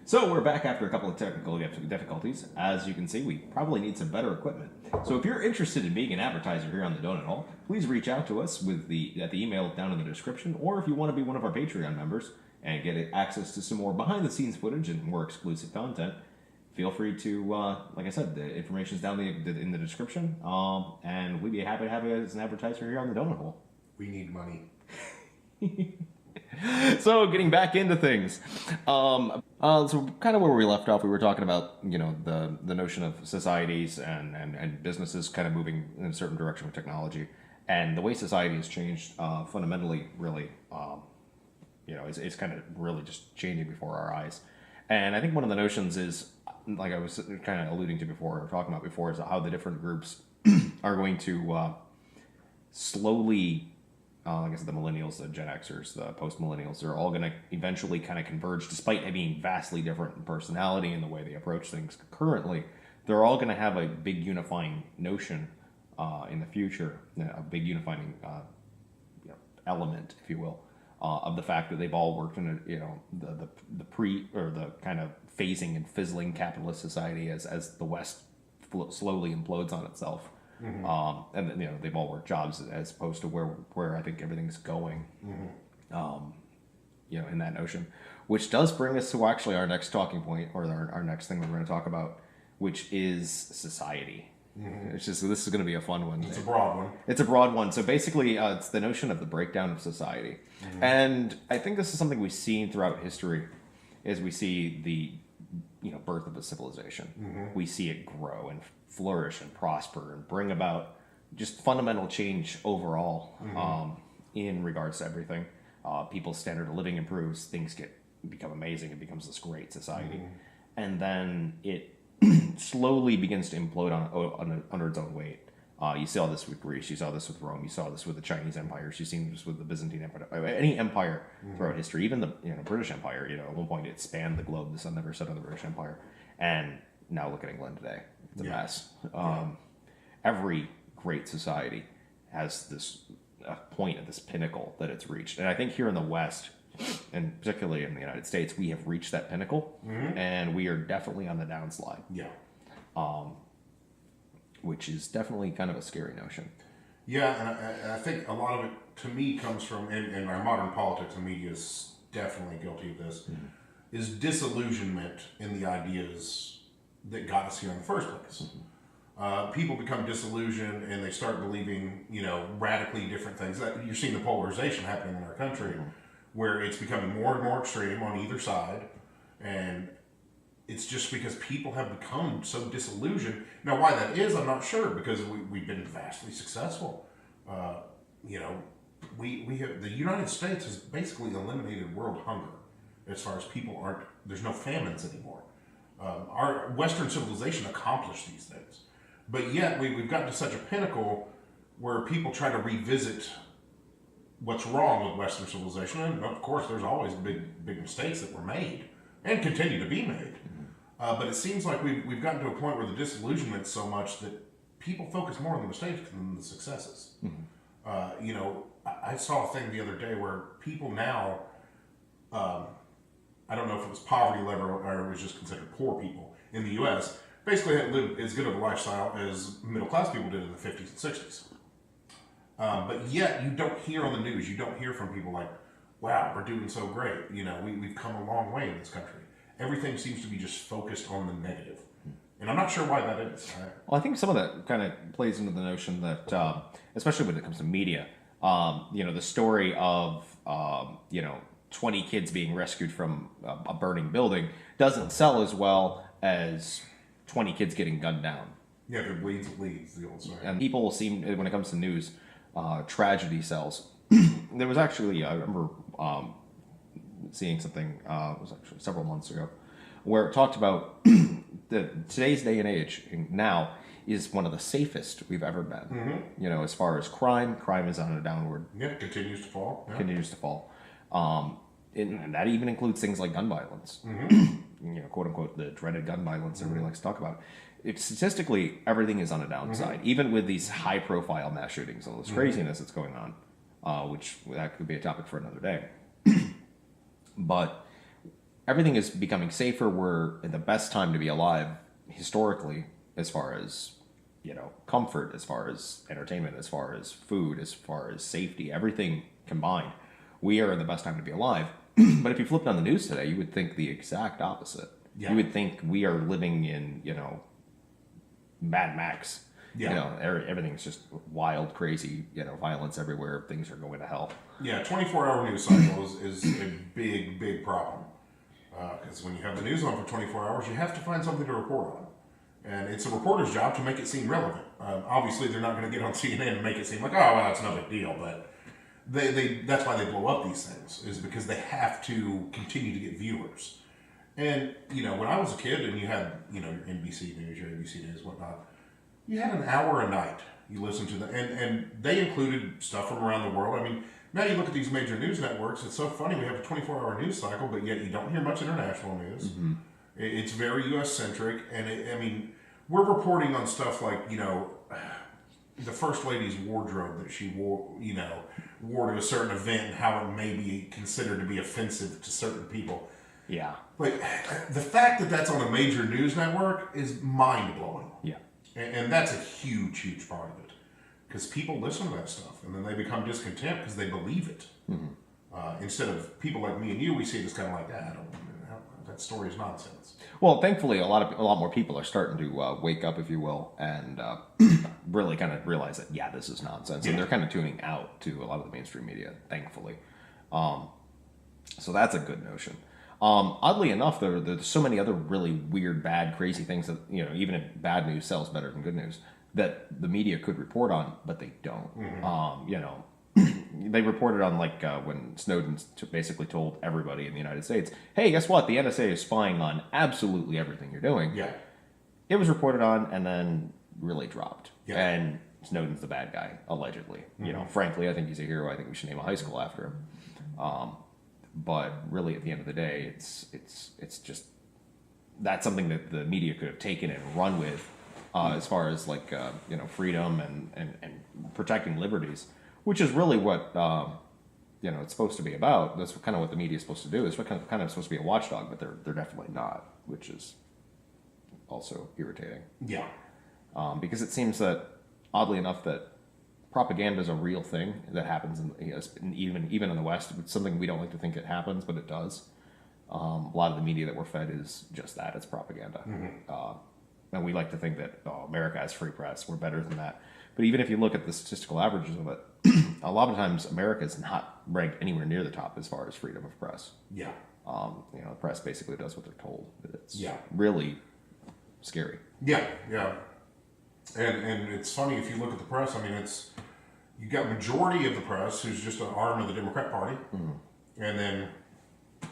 So we're back after a couple of technical difficulties. As you can see, we probably need some better equipment. So if you're interested in being an advertiser here on the Donut Hall, please reach out to us at the email down in the description, or if you want to be one of our Patreon members and get access to some more behind-the-scenes footage and more exclusive content, feel free to, like I said, the information's down in the description, and we'd be happy to have you as an advertiser here on the Donut Hall. We need money. So getting back into things, so kind of where we left off, we were talking about the notion of societies and businesses kind of moving in a certain direction with technology, and the way society has changed fundamentally, really, it's kind of really just changing before our eyes. And I think one of the notions is, like I was kind of alluding to before, or talking about before, is how the different groups are going to slowly. Like I said, the millennials, the Gen Xers, the post-millennials, they're all going to eventually kind of converge, despite being vastly different in personality and the way they approach things currently. They're all going to have a big unifying notion in the future, a big unifying element, if you will, of the fact that they've all worked in the kind of phasing and fizzling capitalist society as the West slowly implodes on itself. Mm-hmm. And they've all worked jobs as opposed to where I think everything's going. Mm-hmm. In that notion, which does bring us to actually our next talking point, or our next thing we're going to talk about, which is society. Mm-hmm. This is going to be a fun one. It's a broad one. It's a broad one. So basically, it's the notion of the breakdown of society, mm-hmm. and I think this is something we've seen throughout history, as we see the birth of a civilization. Mm-hmm. We see it grow and flourish and prosper and bring about just fundamental change overall, mm-hmm. In regards to everything. People's standard of living improves, things become amazing, it becomes this great society. Mm-hmm. And then it slowly begins to implode under its own weight. You saw this with Greece, you saw this with Rome, you saw this with the Chinese empires, you've seen this with the Byzantine Empire, any empire mm-hmm. throughout history, even the British Empire. At one point it spanned the globe. The sun never set on the British Empire, and now look at England today. It's a mess. Every great society has this point at this pinnacle that it's reached, and I think here in the West, and particularly in the United States, we have reached that pinnacle, mm-hmm. and we are definitely on the downslide. Yeah. Which is definitely kind of a scary notion. Yeah, and I think a lot of it, to me, comes from, in our modern politics and media is definitely guilty of this, mm-hmm. is disillusionment in the ideas that got us here in the first place. Mm-hmm. People become disillusioned and they start believing, radically different things. You're seeing the polarization happening in our country, mm-hmm. where it's becoming more and more extreme on either side, and it's just because people have become so disillusioned. Now, why that is, I'm not sure, because we've been vastly successful. we have, the United States has basically eliminated world hunger as far as people aren't, there's no famines anymore. Our Western civilization accomplished these things. But yet we've gotten to such a pinnacle where people try to revisit what's wrong with Western civilization. And of course, there's always big mistakes that were made and continue to be made. But it seems like we've gotten to a point where the disillusionment's so much that people focus more on the mistakes than the successes. You know, I saw a thing the other day where people now, I don't know if it was poverty level or it was just considered poor people in the U.S., basically had lived as good of a lifestyle as middle class people did in the 50s and 60s. But yet you don't hear on the news, you don't hear from people like, wow, we're doing so great. You know, we've come a long way in this country. Everything seems to be just focused on the negative. And I'm not sure why that is. Well, I think some of that kind of plays into the notion that, especially when it comes to media, you know, the story of, you know, 20 kids being rescued from a burning building doesn't sell as well as 20 kids getting gunned down. Yeah, if it bleeds, it leads, the old saying. And people seem, when it comes to news, tragedy sells. There was actually, I remember seeing something, it was actually several months ago, where it talked about today's day and age now is one of the safest we've ever been. You know, as far as crime is on a downward. Yeah, it continues to fall. Yeah. Continues to fall. And that even includes things like gun violence. You know, quote unquote, the dreaded gun violence everybody likes to talk about. Statistically, everything is on a downside, even with these high profile mass shootings, all this craziness that's going on, which that could be a topic for another day. But everything is becoming safer. We're in the best time to be alive historically, as far as, you know, comfort, as far as entertainment, as far as food, as far as safety, everything combined. We are in the best time to be alive. But if you flipped on the news today, you would think the exact opposite. Yeah. You would think we are living in, you know, Mad Max. Yeah. You know, everything's just wild, crazy, you know, violence everywhere. Things are going to hell. Yeah, 24-hour news cycle is a big problem. Because when you have the news on for 24 hours, you have to find something to report on. And it's a reporter's job to make it seem relevant. Obviously, they're not going to get on CNN and make it seem like, oh, well, it's no big deal. But that's why they blow up these things, is because they have to continue to get viewers. And, you know, when I was a kid and you had, you know, your NBC News, your ABC News, whatnot, you had an hour a night you listened to them. And they included stuff from around the world. I mean, now you look at these major news networks, it's so funny, we have a 24-hour news cycle, but yet you don't hear much international news. It's very U.S.-centric, and I mean, we're reporting on stuff like, you know, the First Lady's wardrobe that she wore, you know, wore to a certain event and how it may be considered to be offensive to certain people. Yeah. Like, the fact that that's on a major news network is mind-blowing. Yeah. And that's a huge part of it. Because people listen to that stuff, and then they become discontent because they believe it. Instead of people like me and you, we see it as kind of like, that story is nonsense. Well, thankfully, a lot more people are starting to wake up, if you will, and really kind of realize that, yeah, this is nonsense. Yeah. And they're kind of tuning out to a lot of the mainstream media, thankfully. So that's a good notion. Oddly enough, there's so many other really weird, bad, crazy things that, you know, even if bad news sells better than good news, that the media could report on, but they don't. You know, they reported on, like, when Snowden basically told everybody in the United States, hey, guess what? The NSA is spying on absolutely everything you're doing. Yeah. It was reported on and then really dropped. Yeah. And Snowden's the bad guy, allegedly. You know, frankly, I think he's a hero. I think we should name a high school after him. But really, at the end of the day, it's just, that's something that the media could have taken and run with, as far as, like, you know, freedom and protecting liberties, which is really what, you know, it's supposed to be about. That's kind of what the media is supposed to do. It's what kind of supposed to be a watchdog, but they're definitely not, which is also irritating. Yeah. Because it seems that, oddly enough, that propaganda is a real thing that happens even in the West. It's something we don't like to think it happens, but it does. A lot of the media that we're fed is just that. It's propaganda. And we like to think that, oh, America has free press. We're better than that. But even if you look at the statistical averages of it, a lot of times America is not ranked anywhere near the top as far as freedom of press. Yeah. You know, the press basically does what they're told. It's yeah. really scary. Yeah, yeah. And it's funny, if you look at the press, I mean, it's, you got majority of the press who's just an arm of the Democrat Party, and then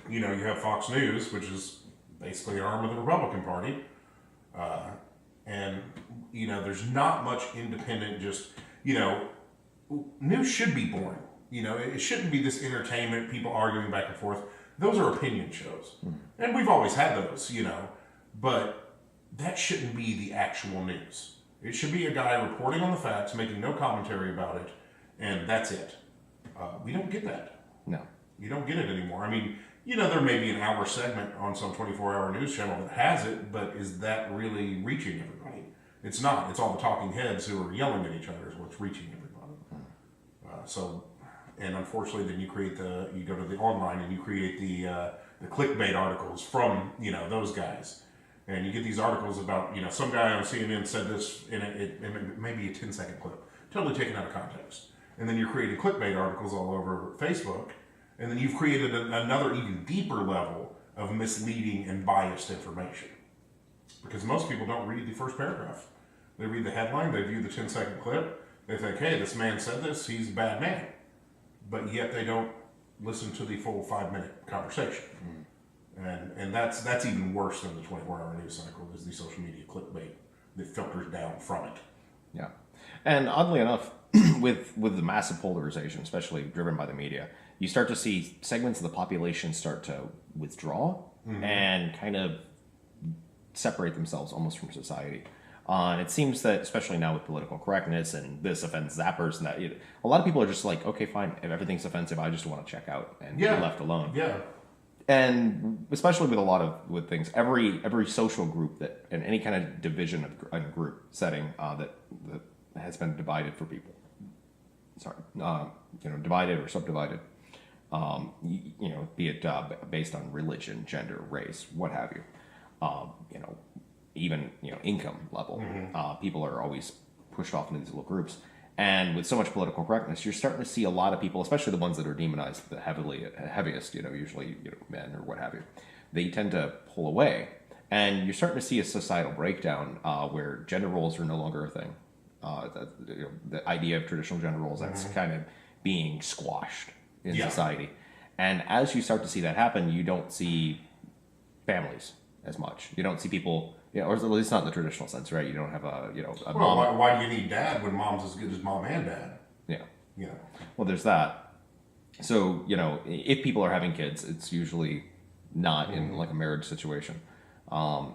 you have Fox News, which is basically an arm of the Republican Party, and there's not much independent. Just news should be boring. It shouldn't be this entertainment, people arguing back and forth. Those are opinion shows, and we've always had those, but that shouldn't be the actual news. It should be a guy reporting on the facts, making no commentary about it, and that's it. We don't get that. No. You don't get it anymore. I mean, there may be an hour segment on some 24-hour news channel that has it, but is that really reaching everybody? It's not. It's all the talking heads who are yelling at each other is what's reaching everybody. And unfortunately, then you go to the online and you create the clickbait articles from, those guys. And you get these articles about, some guy on CNN said this, and it may be a 10-second clip, totally taken out of context. And then you're creating clickbait articles all over Facebook, and then you've created another even deeper level of misleading and biased information. Because most people don't read the first paragraph. They read the headline, they view the 10-second clip, they think, hey, this man said this, he's a bad man. But yet they don't listen to the full 5-minute conversation. And that's even worse than the 24-hour news cycle, is the social media clickbait that filters down from it. Yeah. And oddly enough, with the massive polarization, especially driven by the media, you start to see segments of the population start to withdraw and kind of separate themselves almost from society. And it seems that, especially now with political correctness and this offends zappers and that, a lot of people are just like, okay, fine, if everything's offensive, I just want to check out and be left alone. Yeah. And especially with things, every social group that, and any kind of division of a group setting that has been divided for people. Divided or subdivided. Be it based on religion, gender, race, what have you. Even income level. People are always pushed off into these little groups. And with so much political correctness, you're starting to see a lot of people, especially the ones that are demonized the heaviest, usually men or what have you, they tend to pull away. And you're starting to see a societal breakdown where gender roles are no longer a thing. The idea of traditional gender roles, that's kind of being squashed in society. And as you start to see that happen, you don't see families as much. You don't see people, or at least not in the traditional sense, right? You don't have a mom. Why do you need dad when mom's as good as mom and dad? Yeah. Well, there's that. So, if people are having kids, it's usually not in like a marriage situation. Or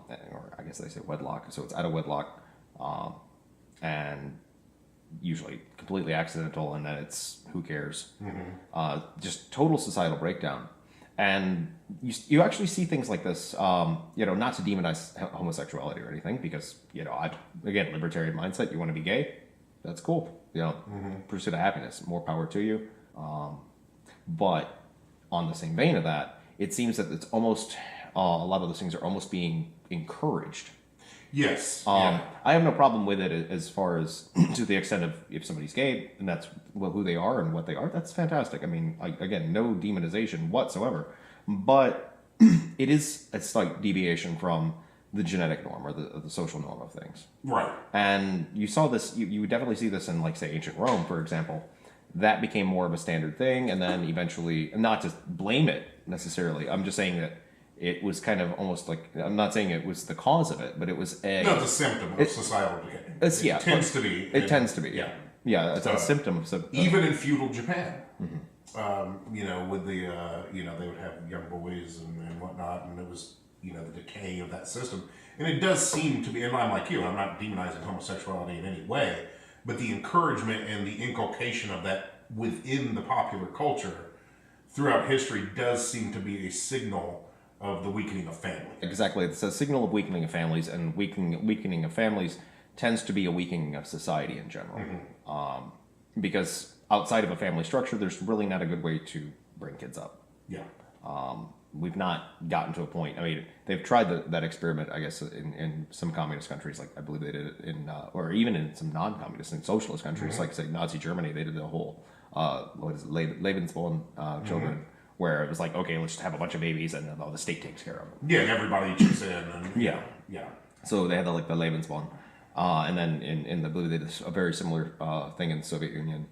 I guess they say wedlock. So it's out of wedlock. And usually completely accidental, and then it's who cares. Just total societal breakdown. And you actually see things like this, not to demonize homosexuality or anything, because, again, libertarian mindset, you want to be gay, that's cool. Pursuit of happiness, more power to you. But on the same vein of that, it seems that it's almost, a lot of those things are almost being encouraged. Yes. I have no problem with it as far as to the extent of if somebody's gay and that's who they are and what they are, that's fantastic. I mean, again, no demonization whatsoever. But it is a slight deviation from the genetic norm or the social norm of things. Right. And you saw this, you would definitely see this in, like, say, ancient Rome, for example. That became more of a standard thing, and then eventually, not to blame it necessarily, I'm just saying that it was kind of almost like, I'm not saying it was the cause of it, but it was it's a symptom of societal decay. It tends to be. It tends to be. Yeah, it's a symptom of even in feudal Japan. With the they would have young boys and whatnot, and it was the decay of that system. And it does seem to be, and I'm like you, I'm not demonizing homosexuality in any way, but the encouragement and the inculcation of that within the popular culture throughout history does seem to be a signal of the weakening of family. Exactly. It's a signal of weakening of families, and weakening of families tends to be a weakening of society in general. Because outside of a family structure, there's really not a good way to bring kids up. Yeah. We've not gotten to a point. I mean, they've tried that experiment, I guess, in some communist countries, like I believe they did it in, or even in some non-communist and socialist countries, like, say, Nazi Germany, they did the whole, Lebensborn children, where it was like, okay, let's just have a bunch of babies and the state takes care of them. Yeah, and everybody chips in. And, yeah. So they had the Lebensborn. And then in the blue, they did a very similar thing in the Soviet Union.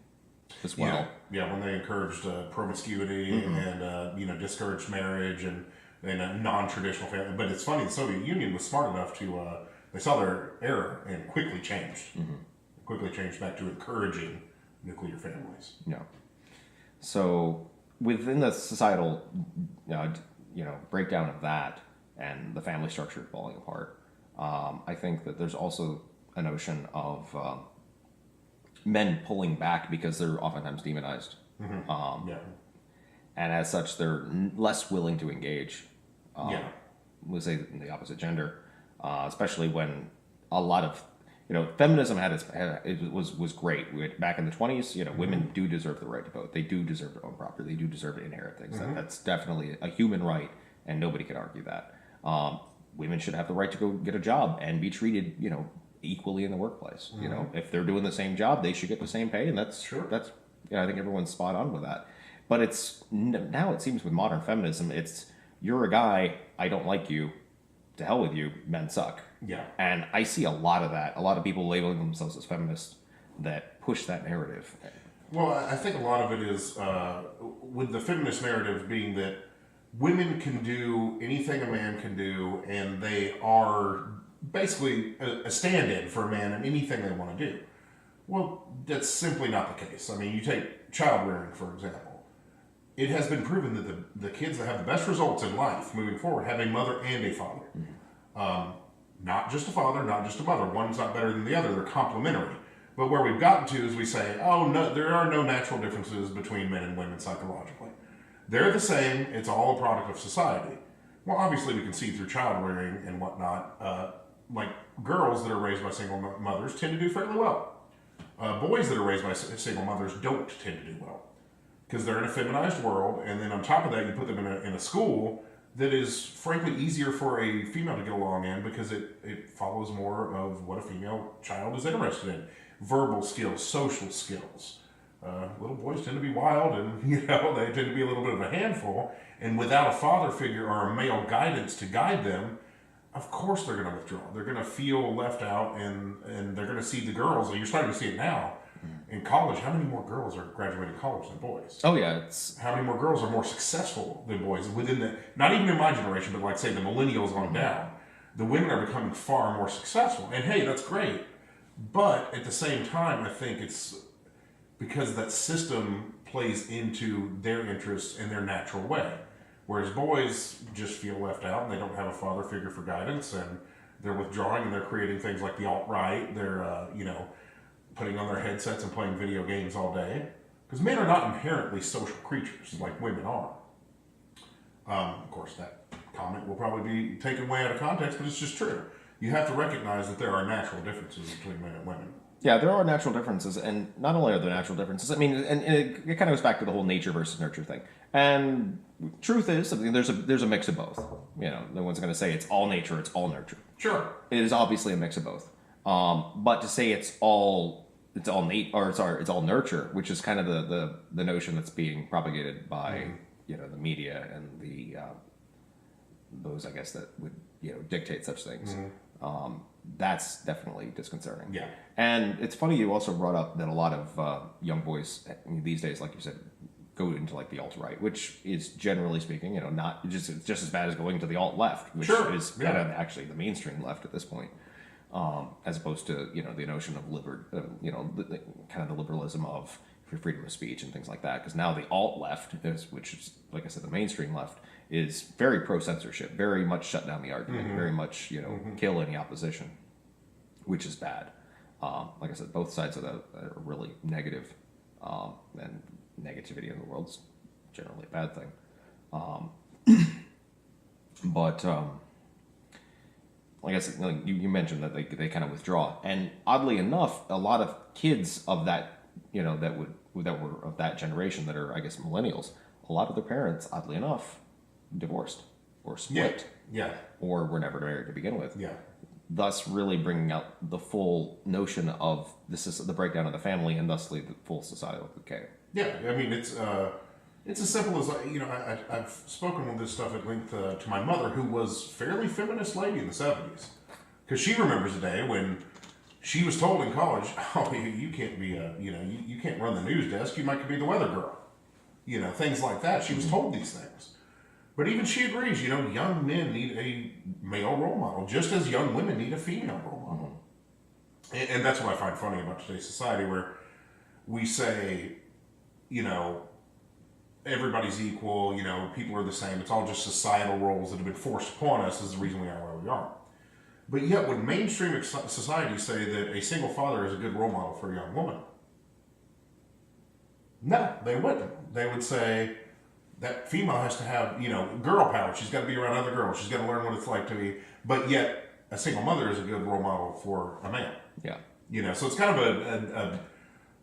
as well. Yeah, when they encouraged promiscuity and discouraged marriage and a non-traditional family. But it's funny, the Soviet Union was smart enough to they saw their error and quickly changed. Quickly changed back to encouraging nuclear families. Yeah. So within the societal, breakdown of that and the family structure falling apart, I think that there's also a notion of men pulling back because they're oftentimes demonized. And as such, they're less willing to engage. We'll say in the opposite gender, especially when a lot of feminism was great back in the 20s. Women do deserve the right to vote. They do deserve to own property. They do deserve to inherit things. That's definitely a human right, and nobody can argue that. Women should have the right to go get a job and be treated, equally in the workplace. If they're doing the same job, they should get the same pay, and that's I think everyone's spot on with that. But it's now it seems with modern feminism, it's you're a guy, I don't like you, to hell with you, men suck. Yeah. And I see a lot of that. A lot of people labeling themselves as feminists that push that narrative. Well, I think a lot of it is with the feminist narrative being that women can do anything a man can do, and they are basically a stand-in for a man in anything they want to do. Well, that's simply not the case. I mean, you take child rearing, for example. It has been proven that the kids that have the best results in life moving forward have a mother and a father. Not just a father, not just a mother. One's not better than the other. They're complementary. But where we've gotten to is we say, oh, no, there are no natural differences between men and women psychologically. They're the same. It's all a product of society. Well, obviously we can see through child rearing and whatnot, like girls that are raised by single mothers tend to do fairly well. Boys that are raised by single mothers don't tend to do well because they're in a feminized world. And then on top of that, you put them in a school that is frankly easier for a female to get along in because it follows more of what a female child is interested in. Verbal skills, social skills. Little boys tend to be wild and, they tend to be a little bit of a handful. And without a father figure or a male guidance to guide them, of course they're going to withdraw. They're going to feel left out and they're going to see the girls. And you're starting to see it now. In college, how many more girls are graduating college than boys? Oh, yeah. How many more girls are more successful than boys within not even in my generation, but like say the millennials on down. The women are becoming far more successful. And hey, that's great. But at the same time, I think it's because that system plays into their interests in their natural way. Whereas boys just feel left out and they don't have a father figure for guidance and they're withdrawing and they're creating things like the alt-right. They're, putting on their headsets and playing video games all day. Because men are not inherently social creatures like women are. Of course, that comment will probably be taken way out of context, but it's just true. You have to recognize that there are natural differences between men and women. Yeah, there are natural differences, and not only are there natural differences, I mean, and it kind of goes back to the whole nature versus nurture thing. And truth is, I mean, there's a mix of both. No one's going to say it's all nature, it's all nurture. Sure. It is obviously a mix of both. But to say it's all nurture, which is kind of the notion that's being propagated by the media and the those I guess that would dictate such things. That's definitely disconcerting. Yeah. And it's funny you also brought up that a lot of young boys these days, like you said, go into like the alt-right, which is generally speaking, not just as bad as going to the alt-left, which is kind of actually the mainstream left at this point. As opposed to the notion of kind of the liberalism of freedom of speech and things like that. Because now the alt left, which is like I said, the mainstream left, is very pro censorship, very much shut down the argument, very much kill any opposition, which is bad. Like I said, both sides of that are really negative, and negativity in the world's generally a bad thing. But like I said, like you mentioned that they kind of withdraw, and oddly enough, a lot of kids of that that were of that generation that are I guess millennials, a lot of their parents, oddly enough, divorced or split, or were never married to begin with, thus really bringing out the full notion of the breakdown of the family, and thusly the full societal decay. Yeah, I mean it's as simple as I've spoken with this stuff at length to my mother, who was fairly feminist lady in the 70s, because she remembers a day when she was told in college, oh, you can't be you can't run the news desk. You might be the weather girl. Things like that. She was told these things. But even she agrees, young men need a male role model, just as young women need a female role model. And that's what I find funny about today's society, where we say, everybody's equal, people are the same. It's all just societal roles that have been forced upon us is the reason we are where we are. But yet, would mainstream society say that a single father is a good role model for a young woman? No, they wouldn't. They would say that female has to have, girl power. She's got to be around other girls. She's got to learn what it's like to be. But yet, a single mother is a good role model for a man. Yeah. So it's kind of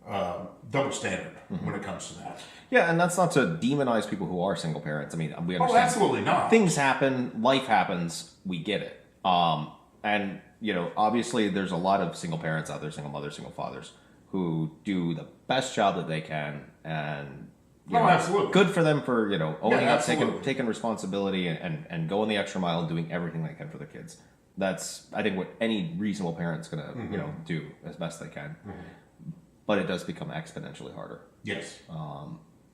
a double standard when it comes to that. Yeah, and that's not to demonize people who are single parents. I mean, we understand. Oh, absolutely not. Things happen, life happens, we get it. And, obviously there's a lot of single parents out there, single mothers, single fathers, who do the best job that they can, and absolutely. Good for them for, owning up, taking responsibility and going the extra mile and doing everything they can for their kids. That's, I think, what any reasonable parent's going to, do as best they can. But it does become exponentially harder. Yes.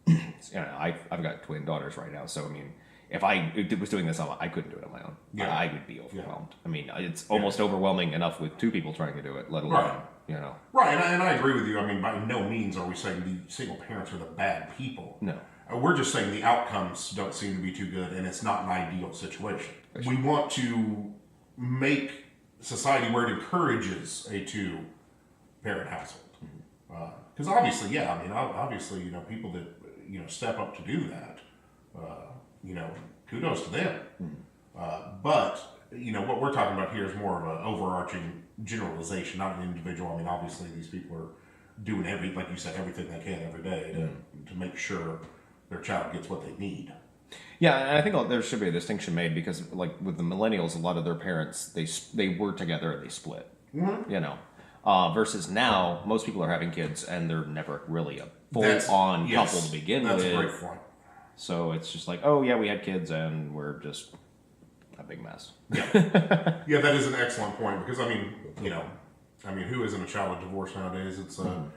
I've got twin daughters right now, so I mean, if I was doing this, I couldn't do it on my own. Yeah. I would be overwhelmed. Yeah. I mean, it's almost overwhelming enough with two people trying to do it, let alone, right. Right, and I agree with you. I mean, by no means are we saying the single parents are the bad people. No. We're just saying the outcomes don't seem to be too good, and it's not an ideal situation. Sure. We want to make society where it encourages a two-parent household. Because obviously, obviously, people that, step up to do that, kudos to them. But, what we're talking about here is more of an overarching generalization, not an individual. I mean, obviously, these people are doing like you said, everything they can every day to make sure their child gets what they need. Yeah, and I think there should be a distinction made because, like, with the millennials, a lot of their parents, they were together and they split, versus now, most people are having kids and they're never really a full-on couple to begin with. That's a great point. So it's just like, oh yeah, we had kids and we're just a big mess. Yeah, yeah, that is an excellent point because who isn't a child of divorce nowadays? It's Gavin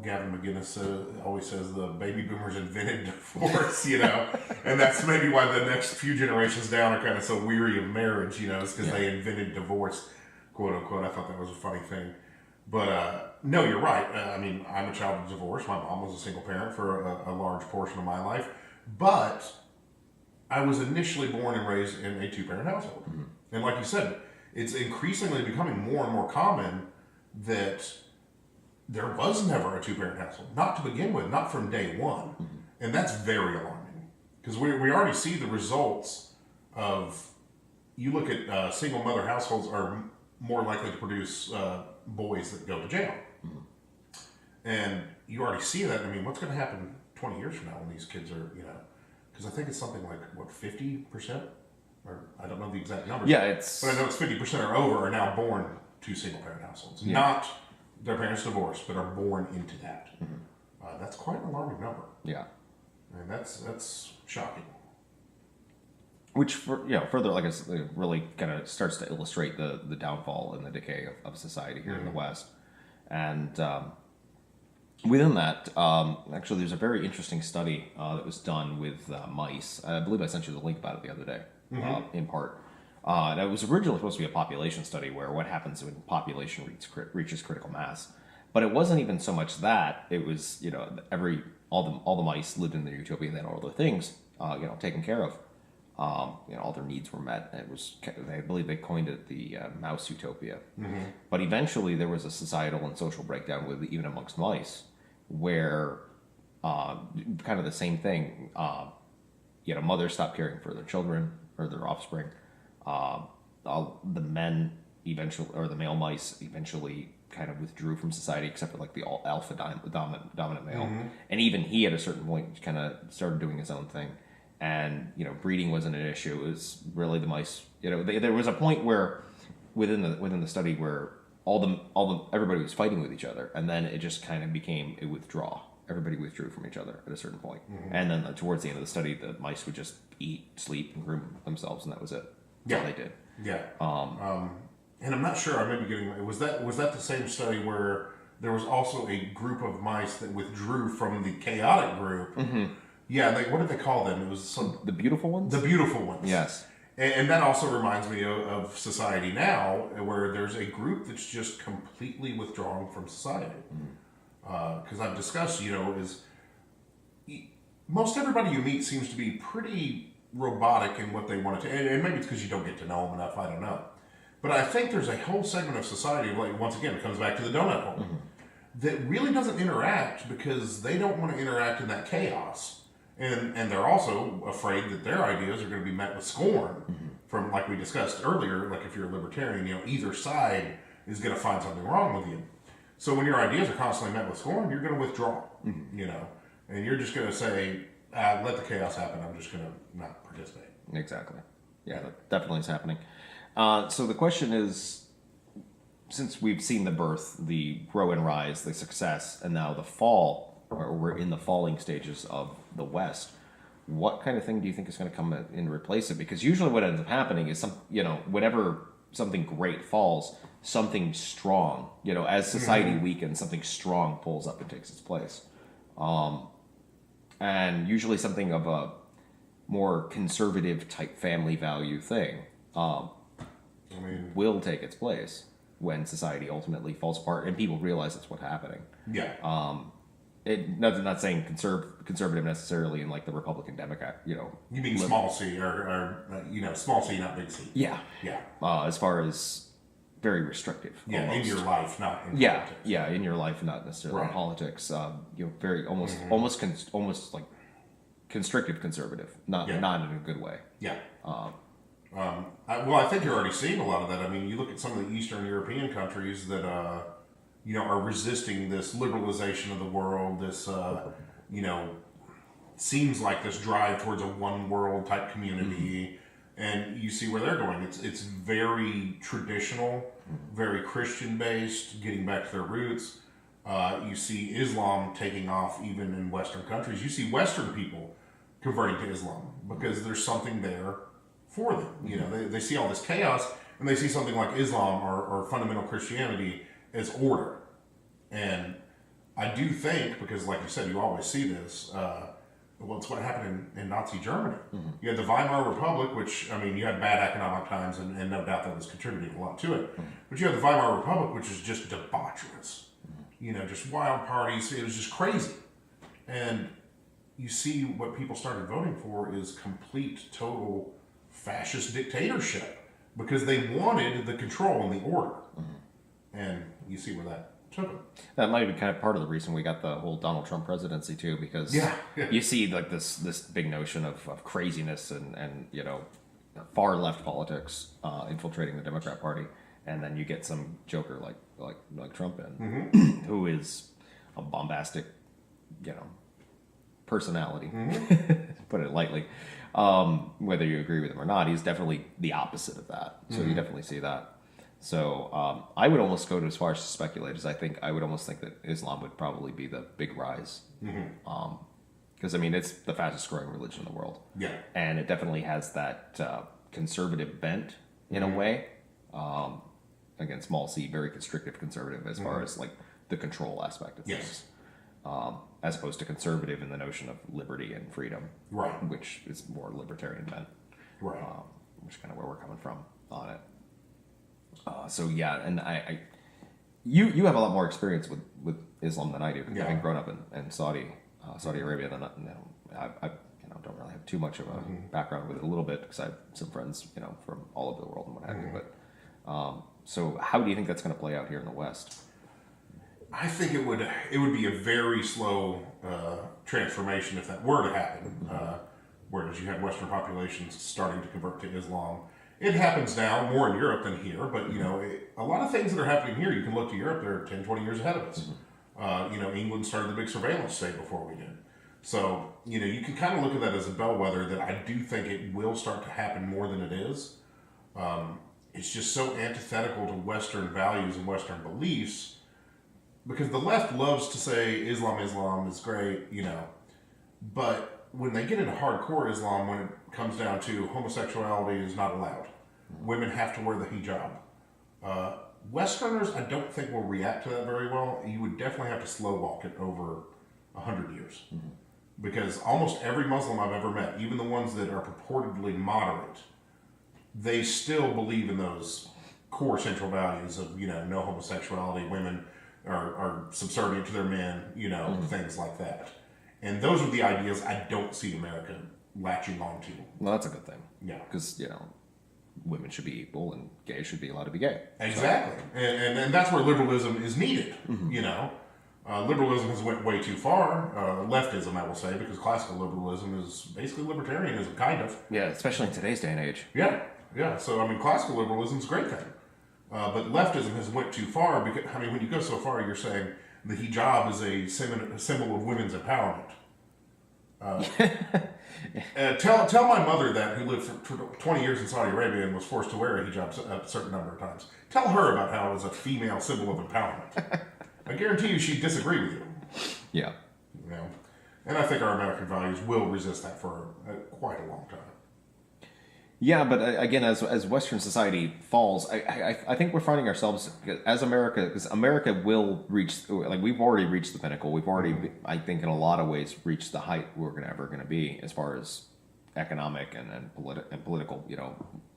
McGinnis always says the baby boomers invented divorce, and that's maybe why the next few generations down are kind of so weary of marriage, is because they invented divorce, quote unquote. I thought that was a funny thing. But no, you're right. I'm a child of divorce. My mom was a single parent for a large portion of my life. But I was initially born and raised in a two-parent household. And like you said, it's increasingly becoming more and more common that there was never a two-parent household. Not to begin with, not from day one. And that's very alarming. Because we already see the results of, you look at single mother households are more likely to produce boys that go to jail. And you already see that. I mean, what's going to happen 20 years from now when these kids are, because I think it's something like, 50%? Or I don't know the exact numbers. Yeah, but I know it's 50% or over are now born to single-parent households. Yeah. Not their parents divorced, but are born into that. That's quite an alarming number. Yeah. And that's shocking. Which, further, like I said, really kind of starts to illustrate the downfall and the decay of society here in the West. And within that, actually, there's a very interesting study that was done with mice. I believe I sent you the link about it the other day, in part. That was originally supposed to be a population study where what happens when population reaches critical mass. But it wasn't even so much that. It was, all the mice lived in their utopia and they had all their things, taken care of. All their needs were met. It was, I believe they coined it the mouse utopia. But eventually there was a societal and social breakdown with even amongst mice where kind of the same thing. Mothers stopped caring for their children or their offspring. The men eventually, or the male mice eventually kind of withdrew from society except for like the alpha dominant male. And even he at a certain point kind of started doing his own thing. And breeding wasn't an issue. It was really the mice. There was a point where within the study where everybody was fighting with each other, and then it just kind of became a withdrawal. Everybody withdrew from each other at a certain point. And then towards the end of the study, the mice would just eat, sleep, and groom themselves, and that was it. That's all they did. Yeah. and I'm not sure. I may be getting. Was that the same study where there was also a group of mice that withdrew from the chaotic group? Mm-hmm. Yeah, what did they call them? It was The beautiful ones? the beautiful ones. Yes. And that also reminds me of society now, where there's a group that's just completely withdrawn from society. Because I've discussed, is most everybody you meet seems to be pretty robotic in what they want to, and maybe it's because you don't get to know them enough. I don't know, but I think there's a whole segment of society, like once again, it comes back to the donut hole, that really doesn't interact because they don't want to interact in that chaos. And they're also afraid that their ideas are going to be met with scorn from, like we discussed earlier, like if you're a libertarian, either side is going to find something wrong with you. So when your ideas are constantly met with scorn, you're going to withdraw, and you're just going to say, let the chaos happen. I'm just going to not participate. Exactly. Yeah, that definitely is happening. So the question is, since we've seen the birth, the grow and rise, the success, and now the fall, or we're in the falling stages of the West, what kind of thing do you think is going to come in and replace it? Because usually what ends up happening is whenever something great falls, something strong, as society weakens, something strong pulls up and takes its place. And usually something of a more conservative type family value thing will take its place when society ultimately falls apart and people realize that's what's happening. Yeah. Not saying conservative necessarily in like the Republican Democrat, You mean small c, or small c, not big c. Yeah. Yeah. As far as very restrictive. Yeah, almost. in your life, not in politics. politics. Yeah, in your life, not necessarily in politics. Very almost like constrictive conservative, not in a good way. Yeah. I think you're already seeing a lot of that. I mean, you look at some of the Eastern European countries that are resisting this liberalization of the world. This seems like this drive towards a one world type community, and you see where they're going. It's very traditional, very Christian based, getting back to their roots. You see Islam taking off even in Western countries. You see Western people converting to Islam because there's something there for them. They see all this chaos and they see something like Islam or fundamental Christianity as order. And I do think, because like you said, you always see this, it's what happened in Nazi Germany. You had the Weimar Republic, which, you had bad economic times, and no doubt that was contributing a lot to it. But you had the Weimar Republic, which is just debaucherous. Just wild parties. It was just crazy. And you see what people started voting for is complete, total fascist dictatorship because they wanted the control and the order. And you see where that took them. That might be kind of part of the reason we got the whole Donald Trump presidency too, because you see like this big notion of craziness and far left politics infiltrating the Democrat Party, and then you get some joker like Trump who is a bombastic personality, put it lightly. Whether you agree with him or not, he's definitely the opposite of that. So you definitely see that. So I would almost go to as far as to speculate as I would almost think that Islam would probably be the big rise. Because it's the fastest growing religion in the world. Yeah. And it definitely has that conservative bent in a way. Again, small c, very constrictive conservative as far as like the control aspect of things. As opposed to conservative in the notion of liberty and freedom. Right. Which is more libertarian bent. Right. Which is kind of where we're coming from on it. So yeah, and you have a lot more experience with Islam than I do. Yeah. Having grown up in Saudi Arabia, than I don't really have too much of a background with it. A little bit because I have some friends from all over the world and what have you. But so how do you think that's going to play out here in the West? I think it would be a very slow transformation if that were to happen. Whereas you had Western populations starting to convert to Islam. It happens now more in Europe than here, but a lot of things that are happening here, you can look to Europe, they're 10, 20 years ahead of us. England started the big surveillance state before we did. So, you can kind of look at that as a bellwether that I do think it will start to happen more than it is. It's just so antithetical to Western values and Western beliefs because the left loves to say Islam is great, but when they get into hardcore Islam, when it comes down to homosexuality is not allowed. Women have to wear the hijab. Westerners, I don't think will react to that very well. You would definitely have to slow walk it over 100 years. Because almost every Muslim I've ever met, even the ones that are purportedly moderate, they still believe in those core central values of, no homosexuality, women are subservient to their men, things like that. And those are the ideas I don't see America latching on to. Well, that's a good thing. Yeah. Because, women should be equal and gays should be allowed to be gay. Exactly. So. And that's where liberalism is needed, liberalism has went way too far. Leftism, I will say, because classical liberalism is basically libertarianism, kind of. Yeah, especially in today's day and age. Yeah. So, classical liberalism is a great thing. But leftism has went too far because, when you go so far, you're saying the hijab is a symbol of women's empowerment. Tell my mother that, who lived for 20 years in Saudi Arabia and was forced to wear a hijab a certain number of times. Tell her about how it was a female symbol of empowerment. I guarantee you she'd disagree with you. Yeah. And I think our American values will resist that for quite a long time. Yeah, but again, as Western society falls, I think we're finding ourselves as America, because America will reach, we've already reached the pinnacle. We've already, I think, in a lot of ways, reached the height we're ever going to be as far as economic and political,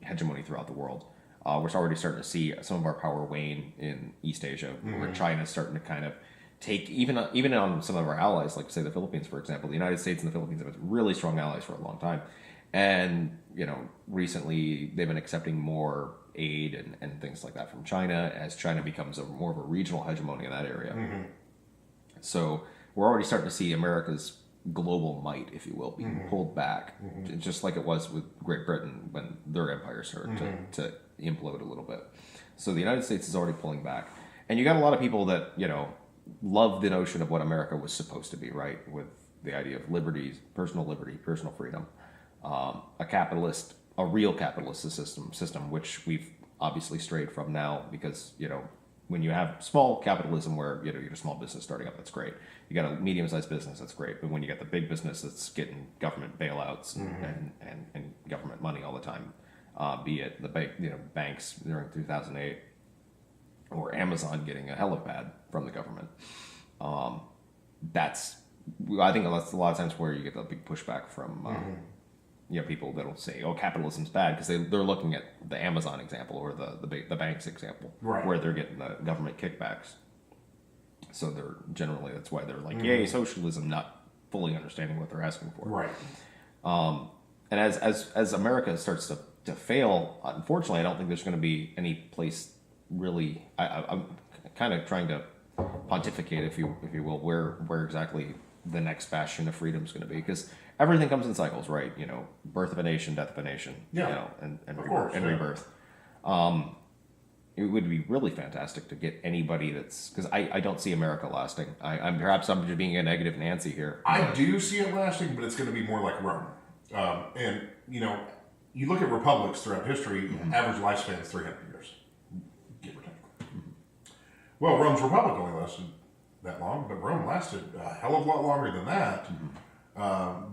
hegemony throughout the world. We're already starting to see some of our power wane in East Asia, where China's starting to kind of take, even on some of our allies, like say the Philippines, for example. The United States and the Philippines have been really strong allies for a long time. And, recently they've been accepting more aid and things like that from China as China becomes more of a regional hegemony in that area. So we're already starting to see America's global might, if you will, being pulled back, just like it was with Great Britain when their empire started to implode a little bit. So the United States is already pulling back. And you got a lot of people that, love the notion of what America was supposed to be, right? With the idea of liberty, personal freedom. A real capitalist system, which we've obviously strayed from now because, when you have small capitalism where, you're a small business starting up, that's great. You got a medium-sized business, that's great. But when you got the big business that's getting government bailouts and government money all the time, be it the banks during 2008 or Amazon getting a helipad from the government, I think that's a lot of times where you get the big pushback from people that'll say, "Oh, capitalism's bad," because they're looking at the Amazon example or the bank's example, right, where they're getting the government kickbacks. So that's why they're like, "Yay, socialism," not fully understanding what they're asking for. Right. And as America starts to fail, unfortunately, I don't think there's going to be any place really. I'm kind of trying to pontificate, if you will, where exactly the next bastion of freedom is going to be, because everything comes in cycles, right? Birth of a nation, death of a nation, and rebirth. It would be really fantastic to get anybody because I don't see America lasting. I'm just being a negative Nancy here. I do see it lasting, but it's going to be more like Rome. And you look at republics throughout history, average lifespan is 300 years, give or take. Well, Rome's republic only lasted that long, but Rome lasted a hell of a lot longer than that.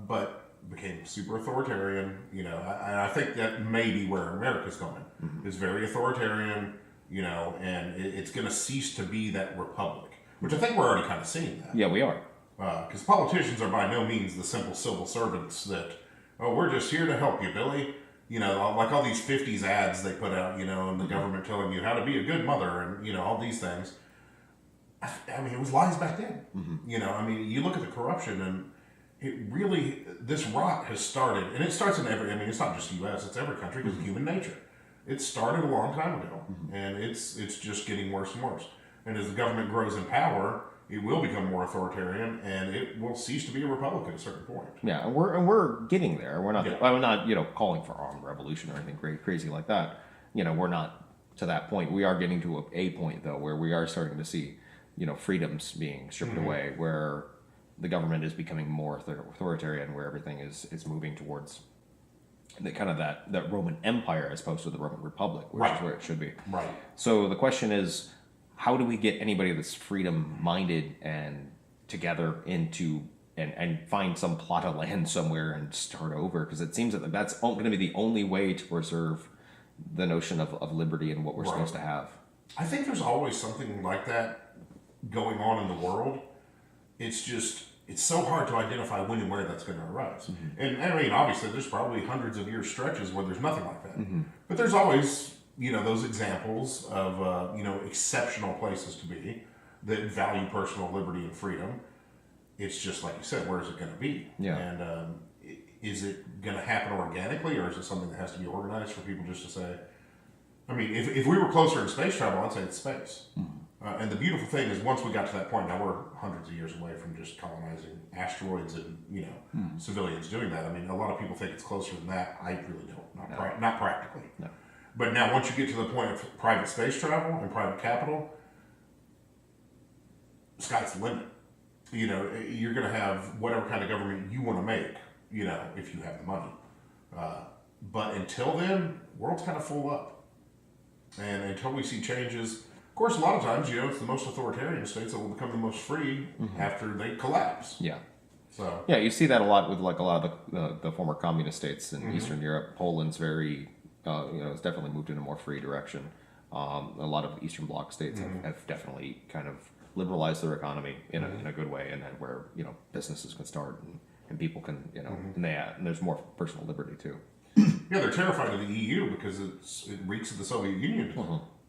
But became super authoritarian, and I think that may be where America's going. It's very authoritarian, and it's going to cease to be that republic, which I think we're already kind of seeing that. Yeah, we are. Because politicians are by no means the simple civil servants that, we're just here to help you, Billy. Like all these 50s ads they put out, and the government telling you how to be a good mother and, all these things. It was lies back then. You look at the corruption and it really, this rot has started, and it starts in it's not just U.S., it's every country because of human nature. It started a long time ago, and it's just getting worse and worse. And as the government grows in power, it will become more authoritarian, and it will cease to be a republic at a certain point. Yeah, and we're getting there. We're not. Yeah. I'm not calling for armed revolution or anything crazy like that. We're not to that point. We are getting to a point though where we are starting to see freedoms being stripped away, where the government is becoming more authoritarian, where everything is moving towards the kind of that Roman Empire as opposed to the Roman Republic, which is where it should be. Right. So the question is, how do we get anybody that's freedom-minded and together into and find some plot of land somewhere and start over? Because it seems that that's going to be the only way to preserve the notion of liberty and what we're supposed to have. I think there's always something like that going on in the world. It's so hard to identify when and where that's going to arise. And I mean, obviously, there's probably hundreds of year stretches where there's nothing like that. But there's always, those examples of, exceptional places to be that value personal liberty and freedom. It's just like you said, where is it going to be? Yeah. And is it going to happen organically, or is it something that has to be organized for people just to say? I mean, if we were closer in space travel, I'd say it's space. And the beautiful thing is, once we got to that point, now we're hundreds of years away from just colonizing asteroids and civilians doing that. I mean, a lot of people think it's closer than that. I really don't, not practically. No. But now, once you get to the point of private space travel and private capital, sky's the limit. You're going to have whatever kind of government you want to make. If you have the money. But until then, world's kind of full up. And until we see changes, of course, a lot of times, it's the most authoritarian states that will become the most free after they collapse. Yeah. So yeah, you see that a lot with like a lot of the former communist states in Eastern Europe. Poland's very, it's definitely moved in a more free direction. A lot of Eastern Bloc states have definitely kind of liberalized their economy in a good way, and then where businesses can start and people can and there's more personal liberty too. Yeah, they're terrified of the EU because it reeks of the Soviet Union.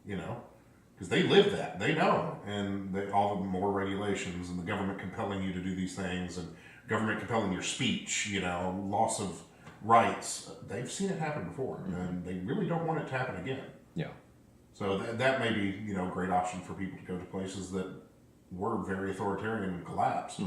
Because they live that, they know, and all the more regulations and the government compelling you to do these things and government compelling your speech, loss of rights. They've seen it happen before, and they really don't want it to happen again. Yeah. So that may be a great option for people to go to places that were very authoritarian and collapsed.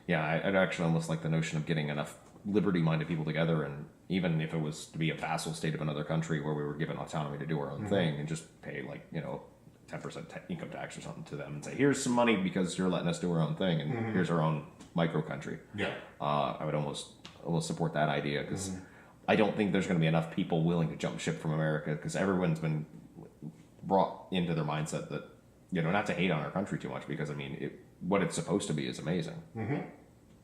Yeah, I'd actually almost like the notion of getting enough liberty-minded people together, and even if it was to be a vassal state of another country where we were given autonomy to do our own thing and just pay 10% income tax or something to them and say, here's some money because you're letting us do our own thing, and here's our own micro country. Yeah. I would almost support that idea, because I don't think there's going to be enough people willing to jump ship from America, because everyone's been brought into their mindset that, not to hate on our country too much, because I mean, what it's supposed to be is amazing.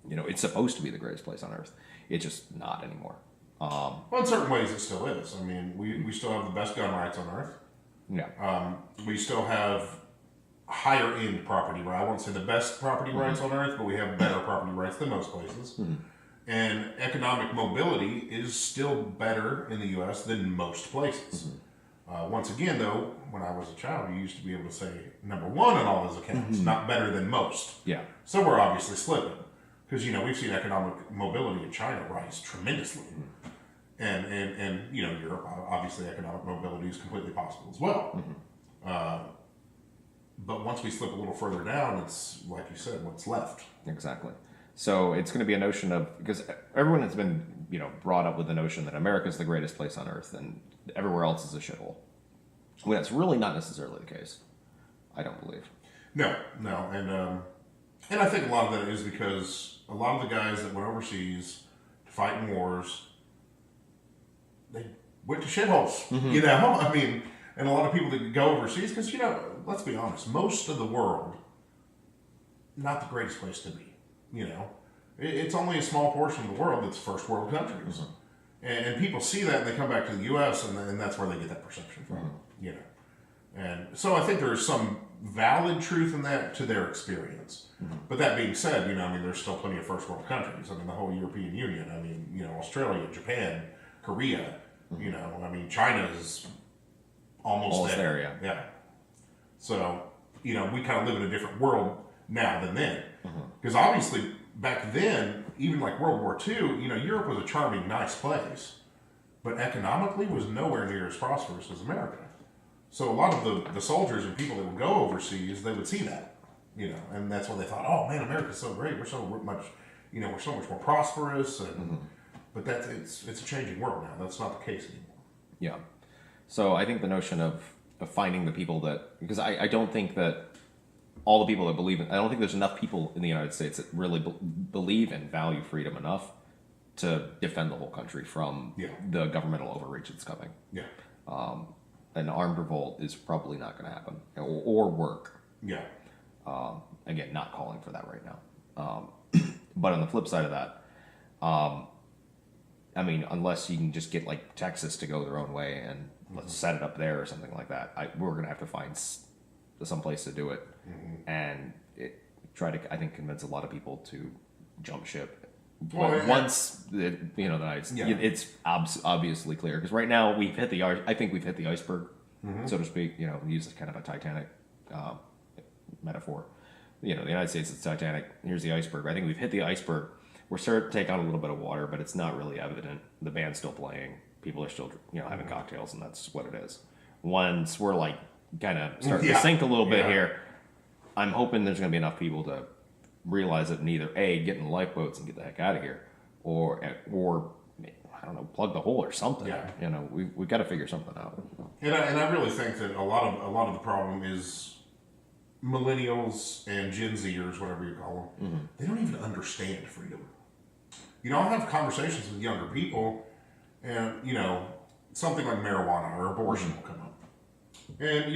It's supposed to be the greatest place on earth. It's just not anymore. Well, in certain ways, it still is. I mean, we still have the best gun rights on earth. Yeah. We still have higher end property rights. I won't say the best property rights on earth, but we have better property rights than most places. And economic mobility is still better in the U.S. than most places. Once again, though, when I was a child, you used to be able to say number one on all those accounts, not better than most. Yeah. So we're obviously slipping. Because, we've seen economic mobility in China rise tremendously. And Europe, obviously economic mobility is completely possible as well. But once we slip a little further down, it's, like you said, what's left. Exactly. So it's going to be a notion of, because everyone has been, brought up with the notion that America is the greatest place on earth and everywhere else is a shithole. When it's really not necessarily the case, I don't believe. No. And I think a lot of that is because a lot of the guys that went overseas to fight in wars, they went to shitholes. I mean, and a lot of people that go overseas, because, let's be honest, most of the world, not the greatest place to be. It's only a small portion of the world that's first world countries. And people see that and they come back to the U.S. and that's where they get that perception from. And so I think there's some valid truth in that to their experience. But that being said, there's still plenty of first world countries. I mean, the whole European Union, Australia, Japan, Korea, China is almost there. Yeah. So, we kind of live in a different world now than then. Because obviously, back then, even like World War II, Europe was a charming, nice place. But economically was nowhere near as prosperous as America. So a lot of the soldiers and people that would go overseas, they would see that, and that's why they thought, oh man, America's so great. We're so much, we're so much more prosperous. And but it's a changing world now. That's not the case anymore. Yeah. So I think the notion of finding the people that, because I don't think that all the people that believe in, I don't think there's enough people in the United States that really believe and value freedom enough to defend the whole country from the governmental overreach that's coming. Yeah. An armed revolt is probably not going to happen or work. Yeah. Again, not calling for that right now. But on the flip side of that, I mean, unless you can just get like Texas to go their own way and let's set it up there or something like that. We're going to have to find some place to do it, and try to, I think, convince a lot of people to jump ship. Once it's obviously clear, because right now I think we've hit the iceberg, so to speak. Use kind of a Titanic metaphor. The United States is Titanic. Here's the iceberg. I think we've hit the iceberg. We're starting to take on a little bit of water, but it's not really evident. The band's still playing. People are still having cocktails, and that's what it is. Once we're like kind of starting to sink a little bit here, I'm hoping there's going to be enough people to realize it and either A, get in the lifeboats and get the heck out of here, or I don't know, plug the hole or something. We've got to figure something out. And I really think that a lot of the problem is millennials and Gen Zers, whatever you call them. They don't even understand freedom. I'll have conversations with younger people, and something like marijuana or abortion will come up, and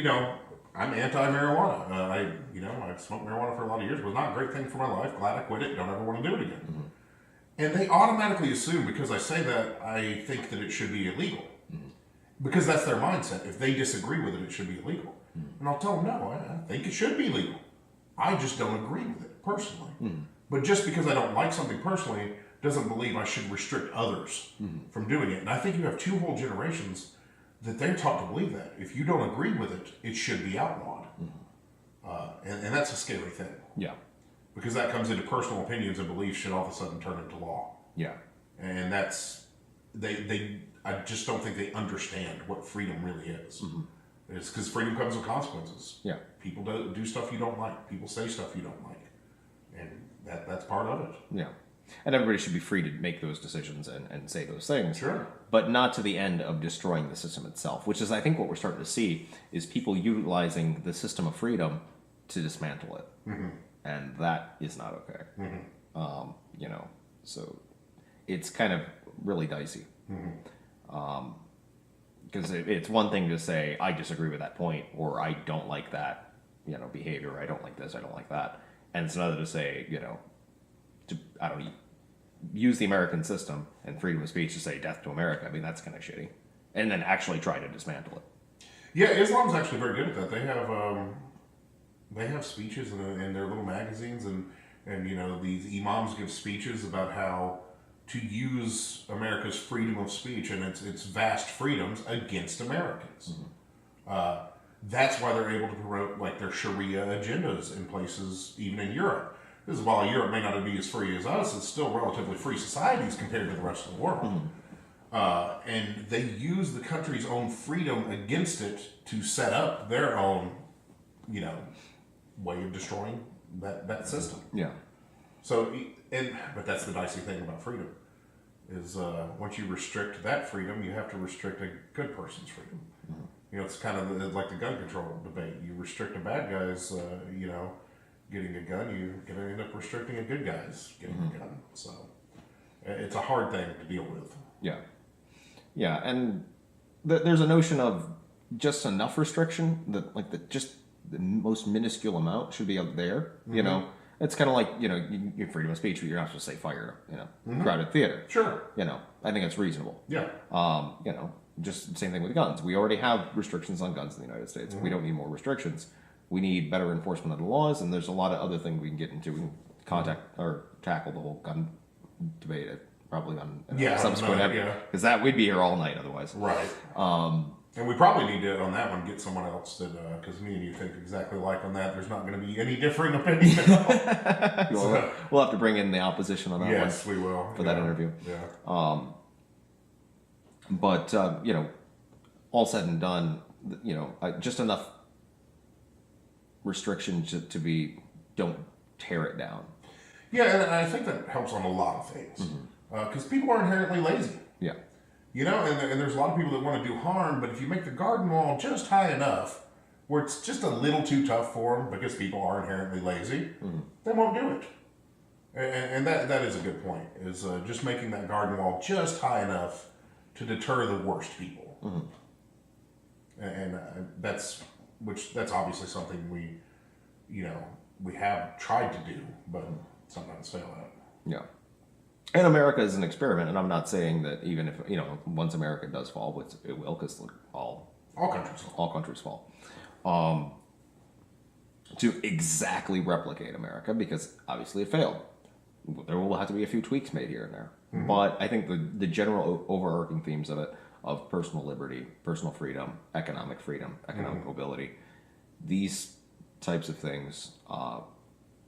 I'm anti-marijuana. I smoked marijuana for a lot of years. It was not a great thing for my life. Glad I quit it. Don't ever want to do it again. And they automatically assume, because I say that, I think that it should be illegal. Because that's their mindset. If they disagree with it, it should be illegal. And I'll tell them, no, I think it should be legal. I just don't agree with it personally. But just because I don't like something personally doesn't believe I should restrict others from doing it. And I think you have two whole generations that they're taught to believe that. If you don't agree with it, it should be outlawed. And that's a scary thing. Yeah. Because that comes into personal opinions and beliefs should all of a sudden turn into law. Yeah. And that's, I just don't think they understand what freedom really is. It's because freedom comes with consequences. Yeah. People do stuff you don't like. People say stuff you don't like. And that's part of it. Yeah. And everybody should be free to make those decisions and say those things. Sure. But not to the end of destroying the system itself, which is, I think, what we're starting to see is people utilizing the system of freedom to dismantle it. And that is not okay. So it's kind of really dicey. Because it's one thing to say, I disagree with that point, or I don't like that, behavior, I don't like this, I don't like that. And it's another to say, use the American system and freedom of speech to say death to America. I mean, that's kind of shitty. And then actually try to dismantle it. Yeah, Islam's actually very good at that. They have speeches in their little magazines, and these imams give speeches about how to use America's freedom of speech and its vast freedoms against Americans. That's why they're able to promote like their Sharia agendas in places, even in Europe. This is while Europe may not be as free as us, it's still relatively free societies compared to the rest of the world. And they use the country's own freedom against it to set up their own, way of destroying that system. Yeah. So, but that's the dicey thing about freedom, is once you restrict that freedom, you have to restrict a good person's freedom. It's kind of like the gun control debate. You restrict a bad guy's, getting a gun, you're going to end up restricting a good guy's getting a gun. So it's a hard thing to deal with. Yeah. Yeah, and there's a notion of just enough restriction, that just the most minuscule amount should be up there, It's kind of like, your freedom of speech, but you're not supposed to say fire, crowded theater. Sure. I think it's reasonable. Yeah. Just the same thing with guns. We already have restrictions on guns in the United States. We don't need more restrictions. We need better enforcement of the laws, and there's a lot of other things we can get into. We can tackle the whole gun debate probably on subsequent episode, because we'd be here all night otherwise. Right. And we probably need to, on that one, get someone else that, because me and you think exactly like on that. There's not going to be any differing opinion at all. We'll have to bring in the opposition on that one. Yes, we will. For that interview. Yeah. But, all said and done, just enough restrictions to be, don't tear it down. Yeah, and I think that helps on a lot of things. Because people are inherently lazy. Yeah. And there's a lot of people that want to do harm, but if you make the garden wall just high enough, where it's just a little too tough for them, because people are inherently lazy, they won't do it. And that is a good point, is just making that garden wall just high enough to deter the worst people. And that's obviously something we have tried to do, but sometimes fail at. Yeah. And America is an experiment, and I'm not saying that even if, once America does fall, which it will, because All countries. all countries fall, to exactly replicate America, because obviously it failed. There will have to be a few tweaks made here and there. But I think the general overarching themes of it, of personal liberty, personal freedom, economic mobility, these types of things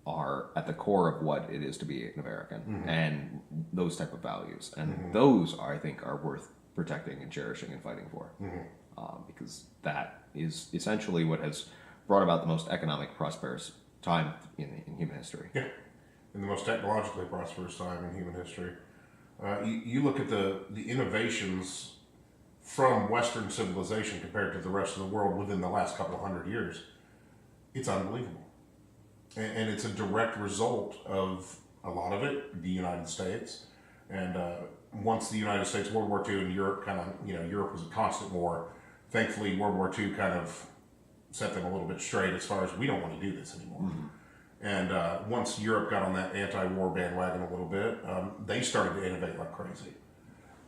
are at the core of what it is to be an American, and those type of values. And those, I think, are worth protecting and cherishing and fighting for, because that is essentially what has brought about the most economic prosperous time in human history. Yeah, in the most technologically prosperous time in human history. You look at the innovations from Western civilization compared to the rest of the world within the last couple of 100 years, it's unbelievable. And it's a direct result of a lot of it, the United States. And once the United States, World War II, and Europe Europe was a constant war. Thankfully, World War II kind of set them a little bit straight as far as we don't want to do this anymore. And once Europe got on that anti-war bandwagon a little bit, they started to innovate like crazy.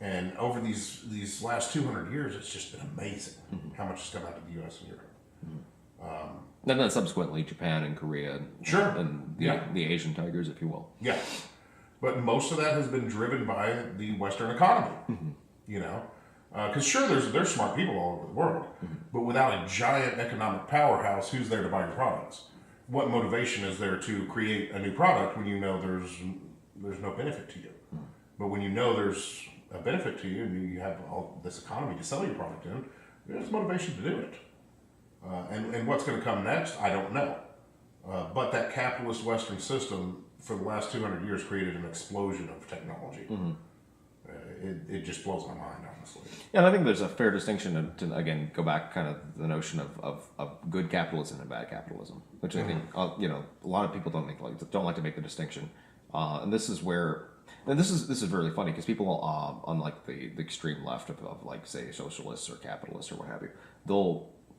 And over these last 200 years, it's just been amazing how much has come out of the U.S. and Europe. And then subsequently Japan and Korea, and the Asian tigers, if you will. Yeah, but most of that has been driven by the Western economy. Because sure, there's smart people all over the world, but without a giant economic powerhouse, who's there to buy your products? What motivation is there to create a new product when you know there's no benefit to you? But when you know there's a benefit to you and you have all this economy to sell your product in, there's motivation to do it. And what's going to come next, I don't know. But that capitalist Western system for the last 200 years created an explosion of technology. It just blows my mind, honestly. Yeah, and I think there's a fair distinction to again, go back kind of the notion of good capitalism and bad capitalism, which I think, a lot of people don't like to make the distinction. And this is where, and this is really funny, because people, unlike the extreme left of like, say, socialists or capitalists or what have you,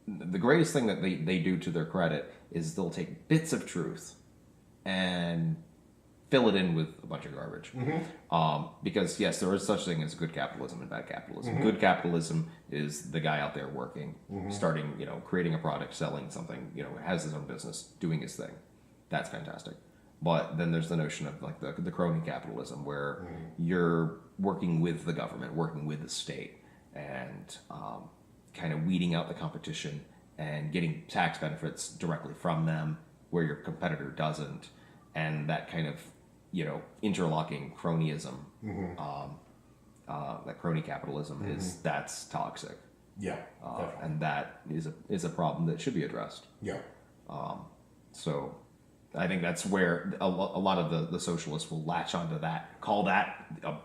the greatest thing that they do to their credit is they'll take bits of truth and fill it in with a bunch of garbage. Because yes, there is such thing as good capitalism and bad capitalism. Good capitalism is the guy out there working, starting, creating a product, selling something, has his own business, doing his thing. That's fantastic. But then there's the notion of like the crony capitalism, where you're working with the government, working with the state, and kind of weeding out the competition and getting tax benefits directly from them where your competitor doesn't. And that kind of, interlocking cronyism, that crony capitalism that's toxic. Yeah, and that is a problem that should be addressed. Yeah. So I think that's where a lot of the socialists will latch onto that, call that a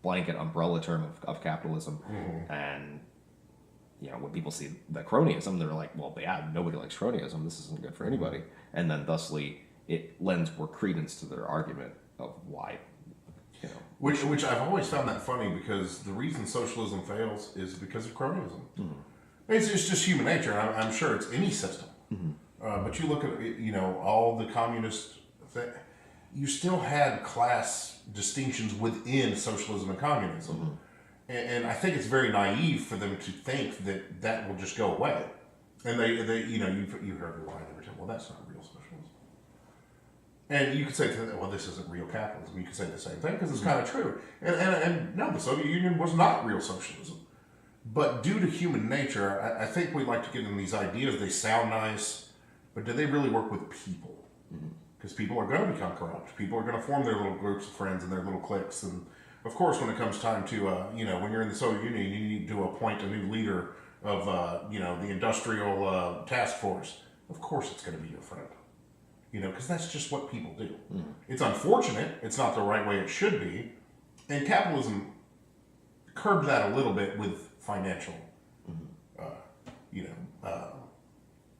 blanket umbrella term of capitalism. And when people see the cronyism, they're like, well, yeah, nobody likes cronyism. This isn't good for anybody. And then thusly, it lends more credence to their argument of why, Which I've always found that funny, because the reason socialism fails is because of cronyism. It's just human nature. I'm sure it's any system. But you look at, all the communist you still had class distinctions within socialism and communism. And I think it's very naive for them to think that will just go away. And they you heard the line every time, well, that's not real socialism. And you could say, well, this isn't real capitalism. You could say the same thing, because it's kind of true. And no, the Soviet Union was not real socialism. But due to human nature, I think we like to get in these ideas. They sound nice, but do they really work with people? Because people are going to become corrupt. People are going to form their little groups of friends and their little cliques. And of course, when it comes time to, when you're in the Soviet Union, you need to appoint a new leader of, the industrial task force. Of course, it's going to be your friend. Because that's just what people do. It's unfortunate. It's not the right way it should be. And capitalism curbed that a little bit with financial,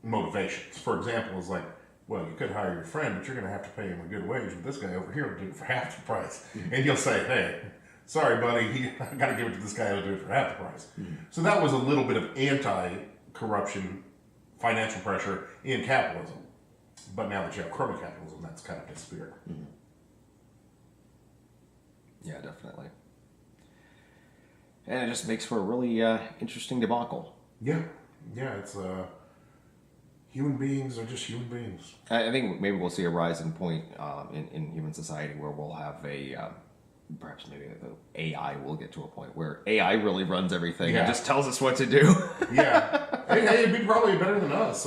motivations. For example, it's like, well, you could hire your friend, but you're going to have to pay him a good wage. But this guy over here will do it for half the price. And you'll say, hey, sorry, buddy, I got to give it to this guy who'll do it for half the price. So that was a little bit of anti-corruption, financial pressure in capitalism. But now that you have crony capitalism, that's kind of disappeared. Yeah, definitely. And it just makes for a really interesting debacle. Yeah, yeah. It's human beings are just human beings. I think maybe we'll see a rising point in human society where we'll have perhaps maybe the AI will get to a point where AI really runs everything and just tells us what to do. Yeah. Hey, it'd be probably better than us.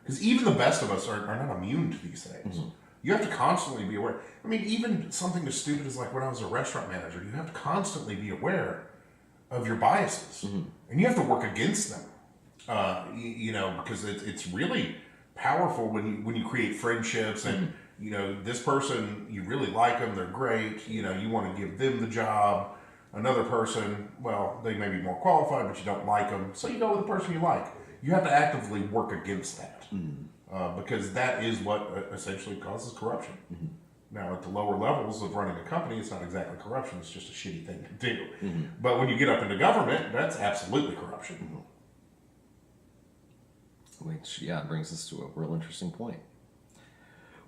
Because even the best of us are not immune to these things. Mm-hmm. You have to constantly be aware. I mean, even something as stupid as like when I was a restaurant manager, you have to constantly be aware of your biases. Mm-hmm. And you have to work against them. Because it's really powerful when you create friendships and, this person, you really like them, they're great, you want to give them the job. Another person, well, they may be more qualified, but you don't like them, so you go with the person you like. You have to actively work against that because that is what essentially causes corruption. Mm-hmm. Now, at the lower levels of running a company, it's not exactly corruption, it's just a shitty thing to do. Mm-hmm. But when you get up into government, that's absolutely corruption. Mm-hmm. Which, brings us to a real interesting point.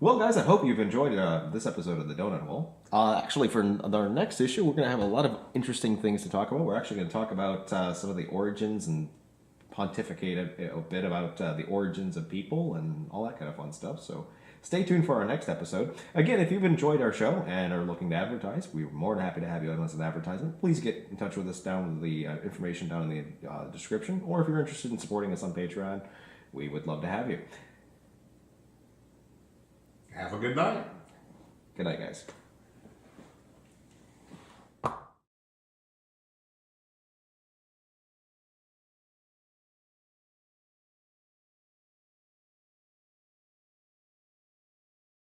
Well, guys, I hope you've enjoyed this episode of The Donut Hole. Actually, for our next issue, we're going to have a lot of interesting things to talk about. We're actually going to talk about some of the origins and pontificate a bit about the origins of people and all that kind of fun stuff. So stay tuned for our next episode. Again, if you've enjoyed our show and are looking to advertise, we're more than happy to have you on as an advertisement. Please get in touch with us down with the information down in the description. Or if you're interested in supporting us on Patreon, we would love to have you. Have a good night. Good night, guys.